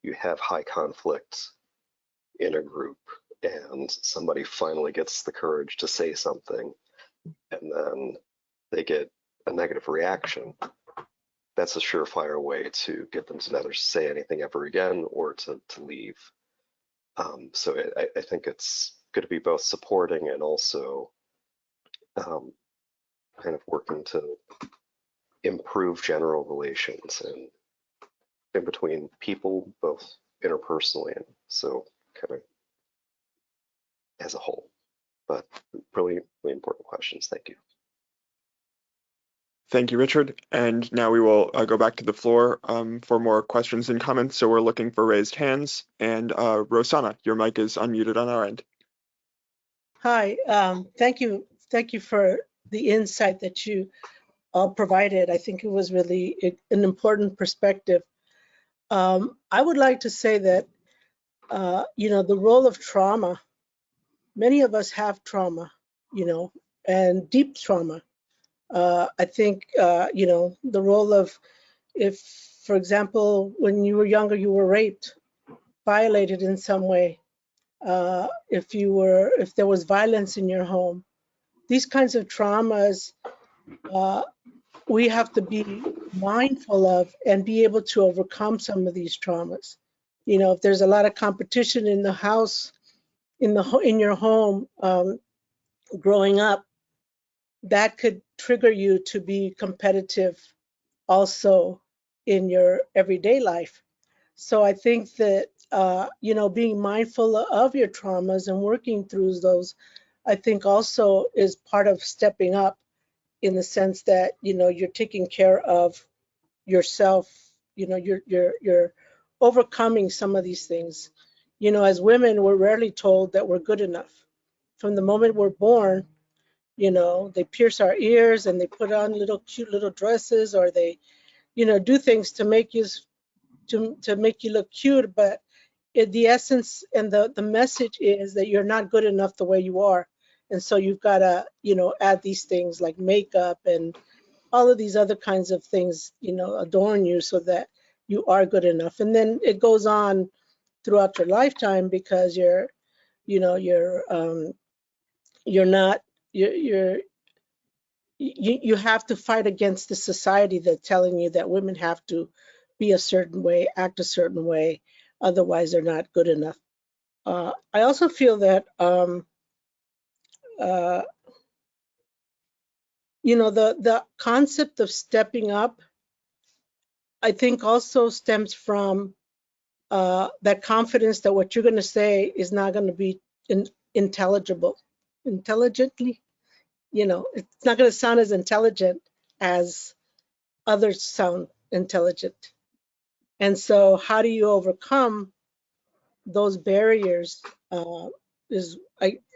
you have high conflict in a group and somebody finally gets the courage to say something and then they get a negative reaction, that's a surefire way to get them to never say anything ever again or to leave. So I think it's going to be both supporting and also kind of working to improve general relations and in between people, both interpersonally and so kind of as a whole. But really, really important questions. Thank you. Thank you, Richard. And now we will go back to the floor for more questions and comments. So we're looking for raised hands. And Rosanna, your mic is unmuted on our end. Hi, thank you for the insight that you provided. I think it was really an important perspective. I would like to say that, you know, the role of trauma, many of us have trauma, you know, and deep trauma. I think, you know, the role of, if, for example, when you were younger, you were raped, violated in some way, if there was violence in your home, these kinds of traumas, we have to be mindful of and be able to overcome some of these traumas. You know, if there's a lot of competition in the house, in your home, growing up, that could trigger you to be competitive also in your everyday life. So I think that, you know, being mindful of your traumas and working through those, I think also is part of stepping up, in the sense that, you know, you're taking care of yourself, you know, you're overcoming some of these things. You know, as women, we're rarely told that we're good enough. From the moment we're born, you know, they pierce our ears and they put on cute little dresses, or they, you know, do things to make you look cute, but the essence and the message is that you're not good enough the way you are. And so you've got to, you know, add these things like makeup and all of these other kinds of things, you know, adorn you so that you are good enough. And then it goes on throughout your lifetime, because you're, you know, you have to fight against the society that's telling you that women have to be a certain way, act a certain way, otherwise they're not good enough. I also feel that, you know, the concept of stepping up, I think also stems from that confidence that what you're going to say is not going to be intelligently, you know, it's not going to sound as intelligent as others sound intelligent. And so how do you overcome those barriers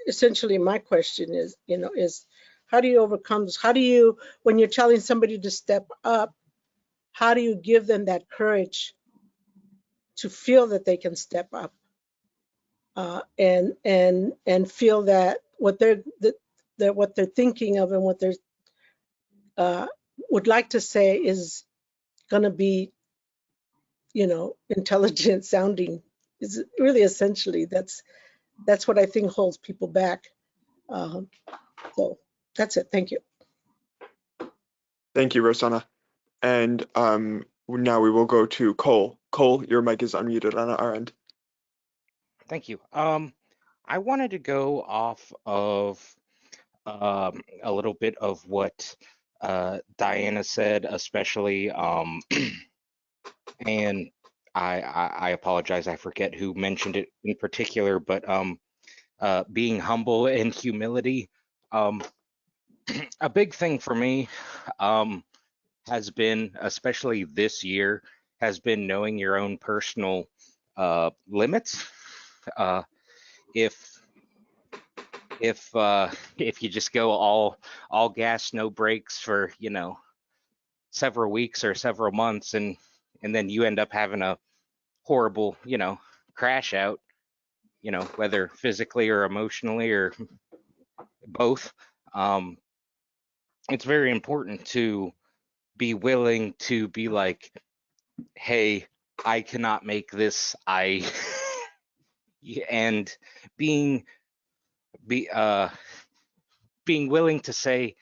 essentially my question is, you know, is how do you overcome this? How do you, when you're telling somebody to step up, how do you give them that courage to feel that they can step up and feel that what they're thinking of and what they're would like to say is going to be, you know, intelligent sounding? Is really essentially that's That's what I think holds people back. So that's it. Thank you. Thank you, Rosanna. And now we will go to Cole. Cole, your mic is unmuted on our end. Thank you. I wanted to go off of a little bit of what Diana said, especially, and I apologize, I forget who mentioned it in particular, but being humble and humility. A big thing for me has been, especially this year, has been knowing your own personal limits. If you just go all gas, no brakes for, you know, several weeks or several months, and then you end up having a horrible, you know, crash out, you know, whether physically or emotionally or both. It's very important to be willing to be like, hey, I cannot make this. And being willing to say,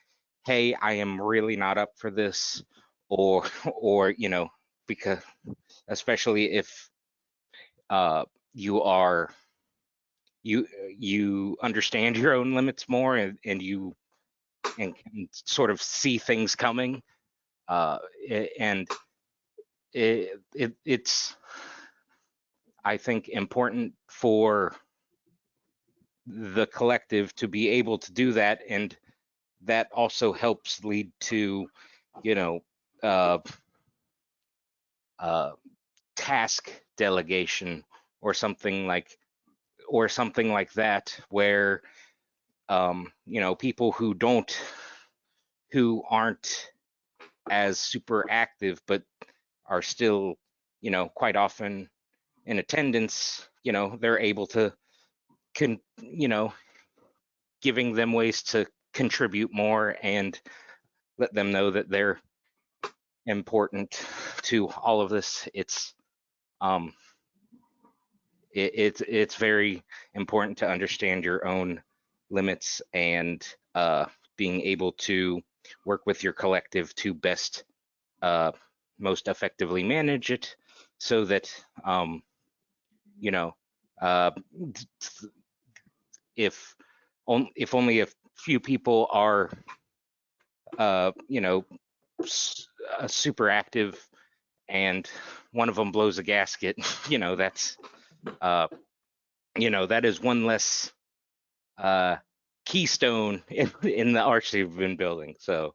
hey, I am really not up for this, or you know, because especially if you understand your own limits more, and you can sort of see things coming, and it's I think important for the collective to be able to do that, and that also helps lead to, you know, task delegation or something like that, where you know, people who aren't as super active but are still, you know, quite often in attendance, you know, they're able to you know, giving them ways to contribute more and let them know that they're important to all of this. It's very important to understand your own limits, and being able to work with your collective to best most effectively manage it, so that you know, if only a few people are you know, super active and one of them blows a gasket, you know, that's you know, that is one less keystone in the arch they've been building. So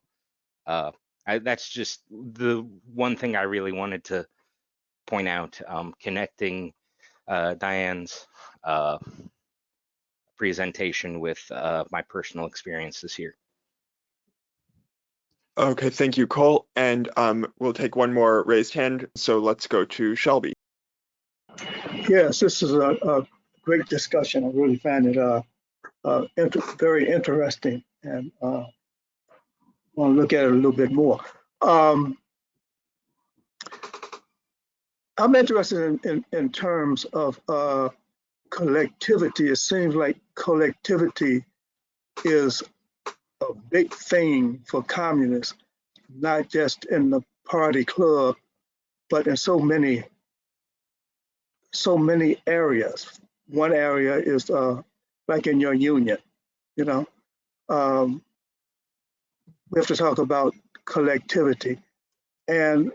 that's just the one thing I really wanted to point out, connecting Diane's presentation with my personal experiences here. Okay, thank you, Cole. And we'll take one more raised hand. So let's go to Shelby. Yes, this is a great discussion. I really find it very interesting, and want to look at it a little bit more. I'm interested in terms of collectivity. It seems like collectivity is a big thing for communists, not just in the party club, but in so many areas. One area is like in your union, you know. We have to talk about collectivity, and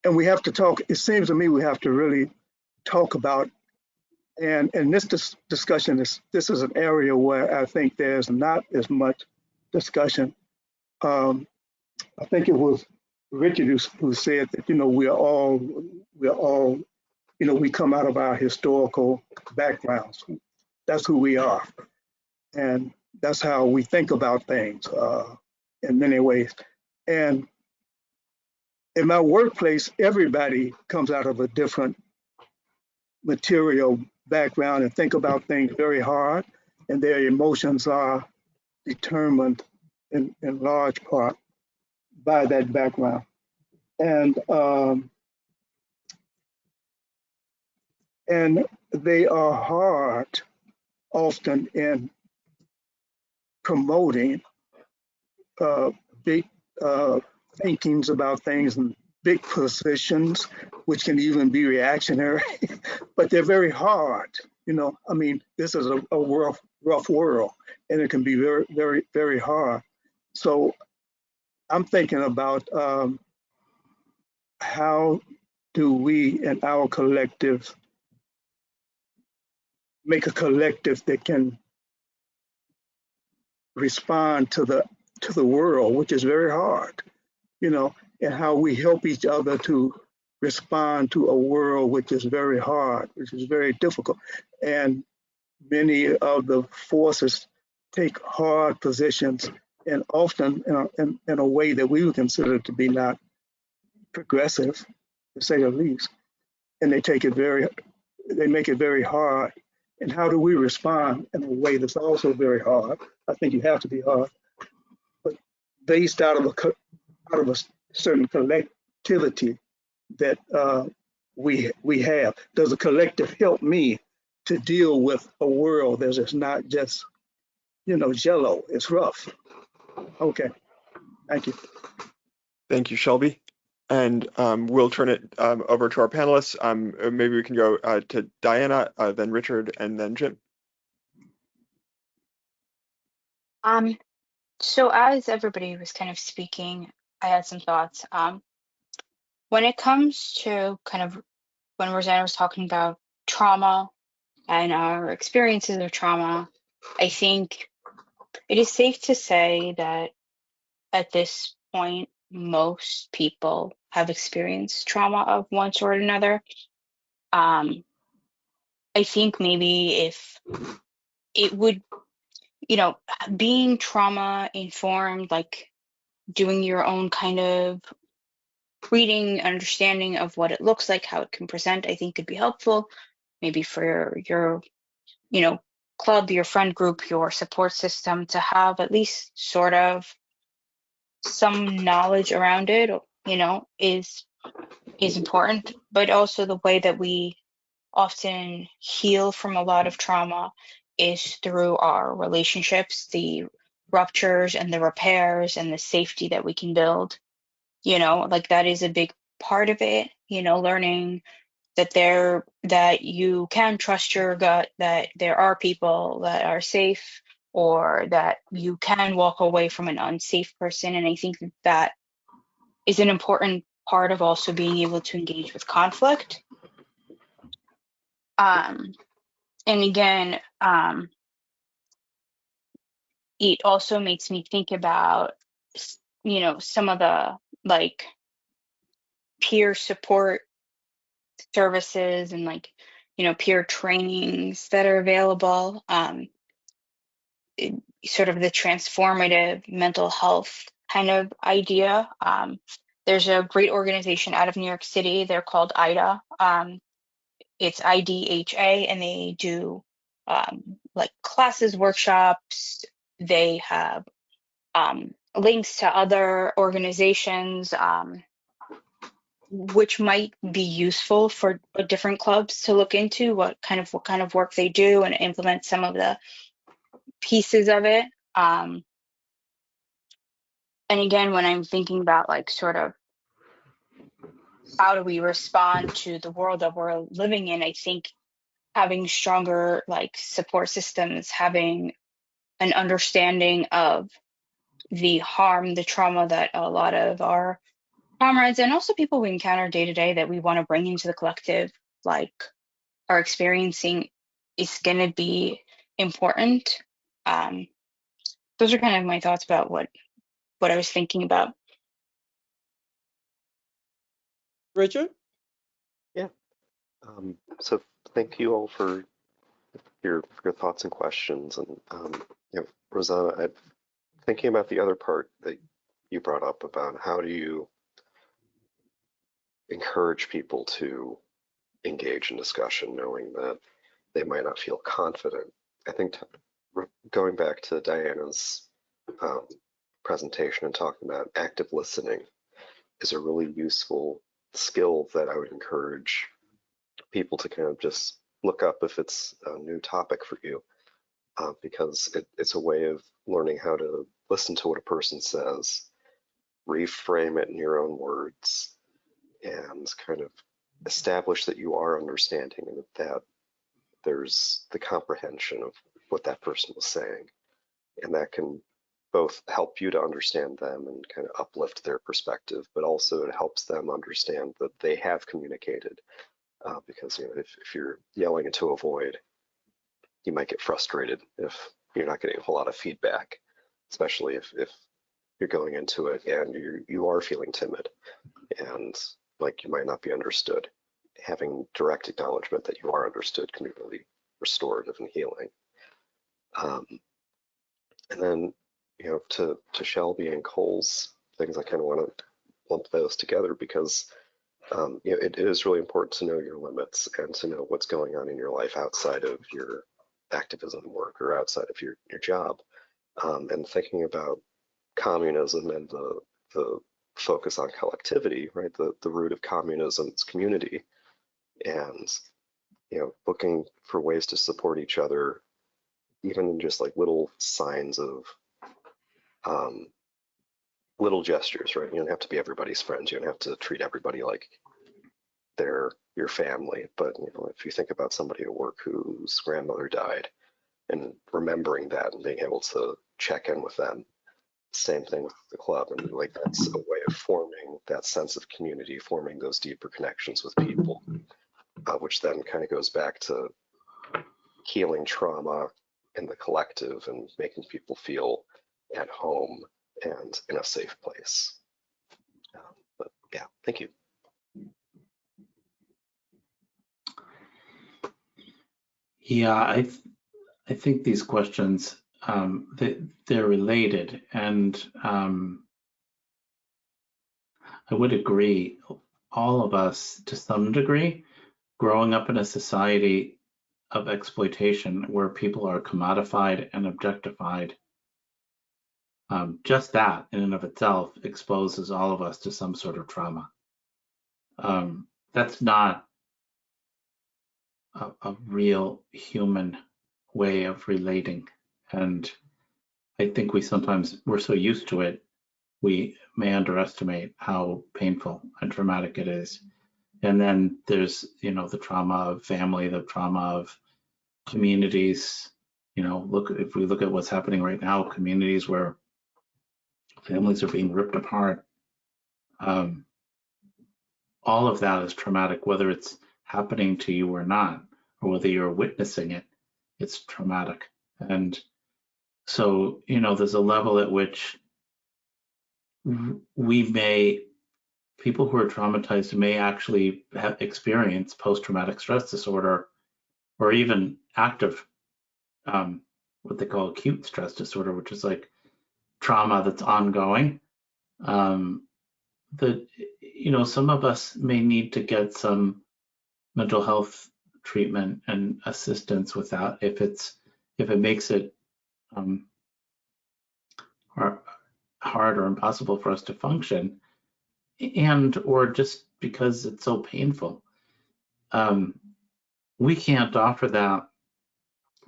we have to talk. It seems to me we have to really talk about. And this discussion this is an area where I think there's not as much discussion. I think it was Richard who said that, you know, we're all, you know, we come out of our historical backgrounds. That's who we are, and that's how we think about things in many ways. And in my workplace, everybody comes out of a different material background and think about things very hard, and their emotions are determined in large part by that background. And they are hard often in promoting big thinkings about things and big positions, which can even be reactionary, but they're very hard. I mean, this is a rough world, and it can be very, very, very hard. So I'm thinking about how do we in our collective make a collective that can respond to the world, which is very hard, and how we help each other to respond to a world which is very hard, which is very difficult. And many of the forces take hard positions, and often in a way that we would consider to be not progressive, to say the least. And they make it very hard. And how do we respond in a way that's also very hard? I think you have to be hard, but based out of a certain collectivity that we have. Does a collective help me to deal with a world that is not just jello? It's rough. Okay, thank you. Thank you, Shelby. And we'll turn it over to our panelists. Maybe we can go to Diana, then Richard, and then Jim. So as everybody was kind of speaking, I had some thoughts. When it comes to kind of when Rosanna was talking about trauma and our experiences of trauma, I think it is safe to say that at this point, most people have experienced trauma of one sort or another. I think maybe if it would, being trauma informed, like doing your own kind of reading, understanding of what it looks like, how it can present, I think could be helpful. Maybe for your club, your friend group, your support system to have at least sort of some knowledge around it, is important. But also the way that we often heal from a lot of trauma is through our relationships, the ruptures and the repairs and the safety that we can build. Like that is a big part of it, learning that you can trust your gut, that there are people that are safe, or that you can walk away from an unsafe person. And I think that is an important part of also being able to engage with conflict. And again, it also makes me think about, some of the like peer support services and peer trainings that are available. Sort of the transformative mental health kind of idea. There's a great organization out of New York City. They're called IDA. It's IDHA, and they do like classes, workshops. They have links to other organizations, which might be useful for different clubs to look into what kind of work they do and implement some of the pieces of it. And again, when I'm thinking about like sort of how do we respond to the world that we're living in, I think having stronger like support systems, having an understanding of the harm, the trauma that a lot of our comrades and also people we encounter day to day that we want to bring into the collective, like are experiencing, is going to be important. Those are kind of my thoughts about what I was thinking about. Richard? Yeah. So thank you all for your thoughts and questions. And Rosanna, thinking about the other part that you brought up about how do you encourage people to engage in discussion, knowing that they might not feel confident. I think going back to Diana's presentation and talking about active listening is a really useful skill that I would encourage people to kind of just look up if it's a new topic for you, because it's a way of learning how to listen to what a person says, reframe it in your own words, and kind of establish that you are understanding and that there's the comprehension of what that person was saying. And that can both help you to understand them and kind of uplift their perspective, but also it helps them understand that they have communicated. Because if you're yelling into a void, you might get frustrated if you're not getting a whole lot of feedback, especially if you're going into it and you are feeling timid and like you might not be understood. Having direct acknowledgement that you are understood can be really restorative and healing. And then, to Shelby and Cole's things, I kind of want to lump those together because it is really important to know your limits and to know what's going on in your life outside of your activism work or outside of your job. And thinking about communism and the focus on collectivity, right? The root of communism is community, and looking for ways to support each other, even in just like little signs of little gestures, right? You don't have to be everybody's friends. You don't have to treat everybody like they're your family. But if you think about somebody at work whose grandmother died, and remembering that and being able to check in with them. Same thing with the club, and like that's a way of forming that sense of community, forming those deeper connections with people, which then kind of goes back to healing trauma in the collective and making people feel at home and in a safe place. But yeah, thank you. Yeah, I think these questions, they're related, and I would agree, all of us, to some degree, growing up in a society of exploitation where people are commodified and objectified, just that in and of itself exposes all of us to some sort of trauma. That's not a real human way of relating. And I think we're so used to it, we may underestimate how painful and traumatic it is. And then there's, the trauma of family, the trauma of communities. If we look at what's happening right now, communities where families are being ripped apart, all of that is traumatic, whether it's happening to you or not, or whether you're witnessing it, it's traumatic. And so, there's a level at which people who are traumatized may actually have experienced post-traumatic stress disorder, or even active, what they call acute stress disorder, which is like trauma that's ongoing. Some of us may need to get some mental health treatment and assistance with that if it makes it hard or impossible for us to function, or just because it's so painful. We can't offer that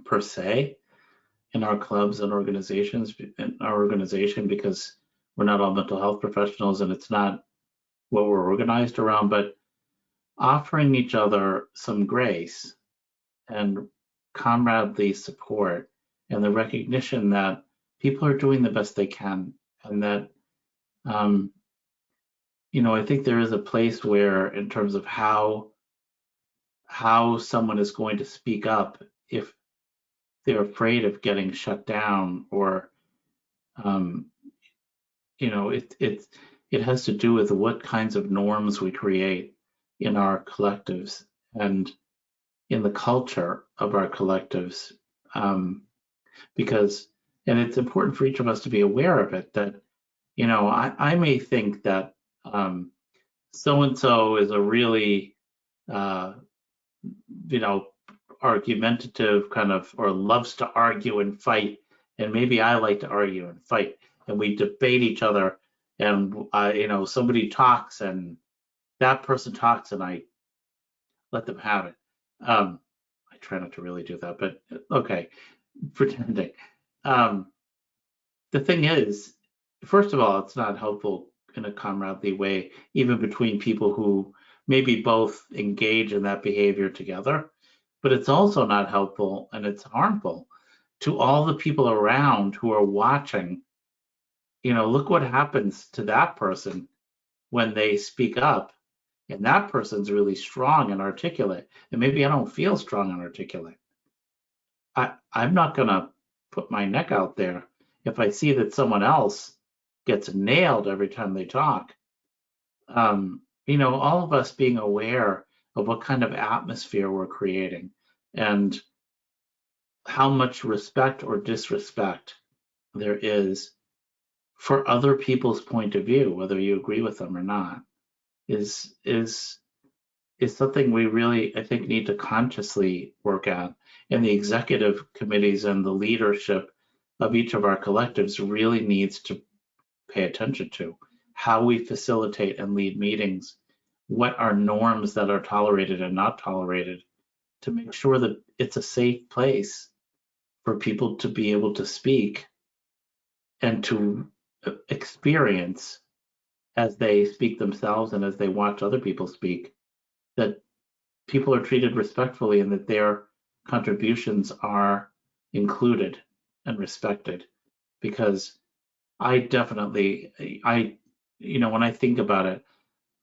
per se in our clubs and organizations, in our organization, because we're not all mental health professionals and it's not what we're organized around. But offering each other some grace and comradely support and the recognition that people are doing the best they can, and that I think there is a place where, in terms of how someone is going to speak up if they're afraid of getting shut down, or it has to do with what kinds of norms we create in our collectives and in the culture of our collectives, because it's important for each of us to be aware of it, that I may think that so-and-so is a really argumentative kind of, or loves to argue and fight, and maybe I like to argue and fight, and we debate each other, and somebody talks and that person talks and I let them have it. I try not to really do that, but okay, pretending. The thing is, first of all, it's not helpful in a comradely way, even between people who maybe both engage in that behavior together, but it's also not helpful and it's harmful to all the people around who are watching. You know, look what happens to that person when they speak up, and that person's really strong and articulate, and maybe I don't feel strong and articulate. I'm not gonna put my neck out there if I see that someone else gets nailed every time they talk. You know, all of us being aware of what kind of atmosphere we're creating and how much respect or disrespect there is for other people's point of view, whether you agree with them or not, is something we really, I think, need to consciously work at. And the executive committees and the leadership of each of our collectives really needs to pay attention to how we facilitate and lead meetings, what are norms that are tolerated and not tolerated, to make sure that it's a safe place for people to be able to speak and to experience as they speak themselves and as they watch other people speak, that people are treated respectfully and that their contributions are included and respected. Because I definitely, you know, when I think about it,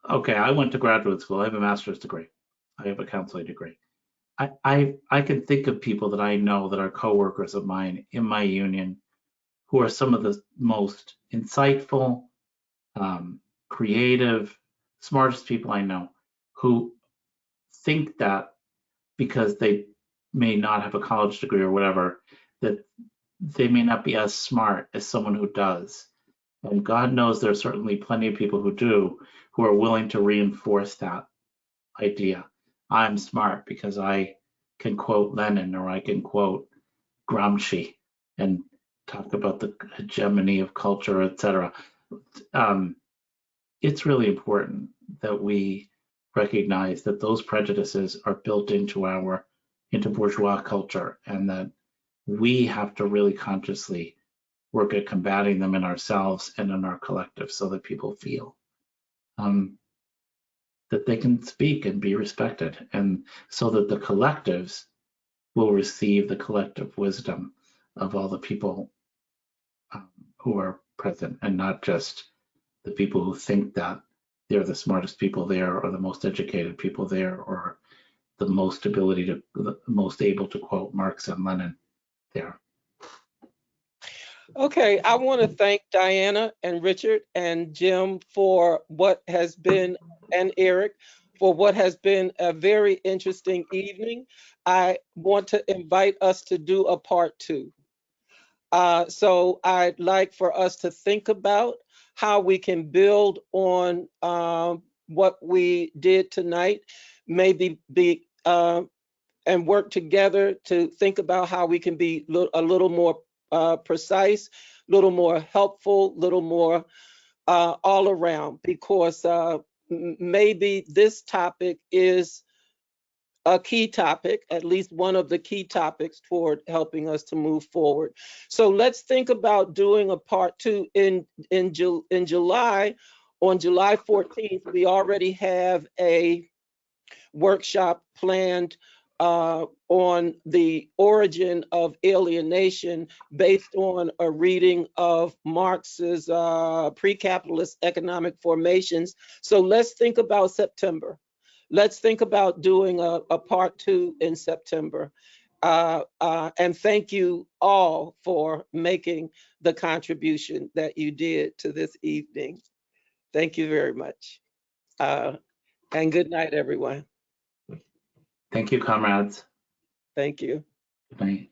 okay, I went to graduate school, I have a master's degree, I have a counseling degree. I can think of people that I know that are coworkers of mine in my union who are some of the most insightful, creative, smartest people I know, who think that because they may not have a college degree or whatever, that they may not be as smart as someone who does. And God knows there are certainly plenty of people who do, who are willing to reinforce that idea. I'm smart because I can quote Lenin, or I can quote Gramsci and talk about the hegemony of culture, etc. It's really important that we recognize that those prejudices are built into bourgeois culture, and that we have to really consciously work at combating them in ourselves and in our collective, so that people feel that they can speak and be respected, and so that the collectives will receive the collective wisdom of all the people who are present, and not just the people who think that they're the smartest people there, or the most educated people there, or the most able to quote Marx and Lenin there. Okay, I want to thank Diana and Richard and Jim for what has been, and Eric, for what has been a very interesting evening. I want to invite us to do a part 2. So I'd like for us to think about how we can build on what we did tonight, maybe and work together to think about how we can be a little more precise, a little more helpful, a little more all around, because maybe this topic is a key topic, at least one of the key topics toward helping us to move forward. So let's think about doing a part 2 in July. On July 14th, we already have a workshop planned on the origin of alienation, based on a reading of Marx's pre-capitalist economic formations. So let's think about September. Let's think about doing a part 2 in September. And thank you all for making the contribution that you did to this evening. Thank you very much. And good night, everyone. Thank you, comrades. Thank you. Good night.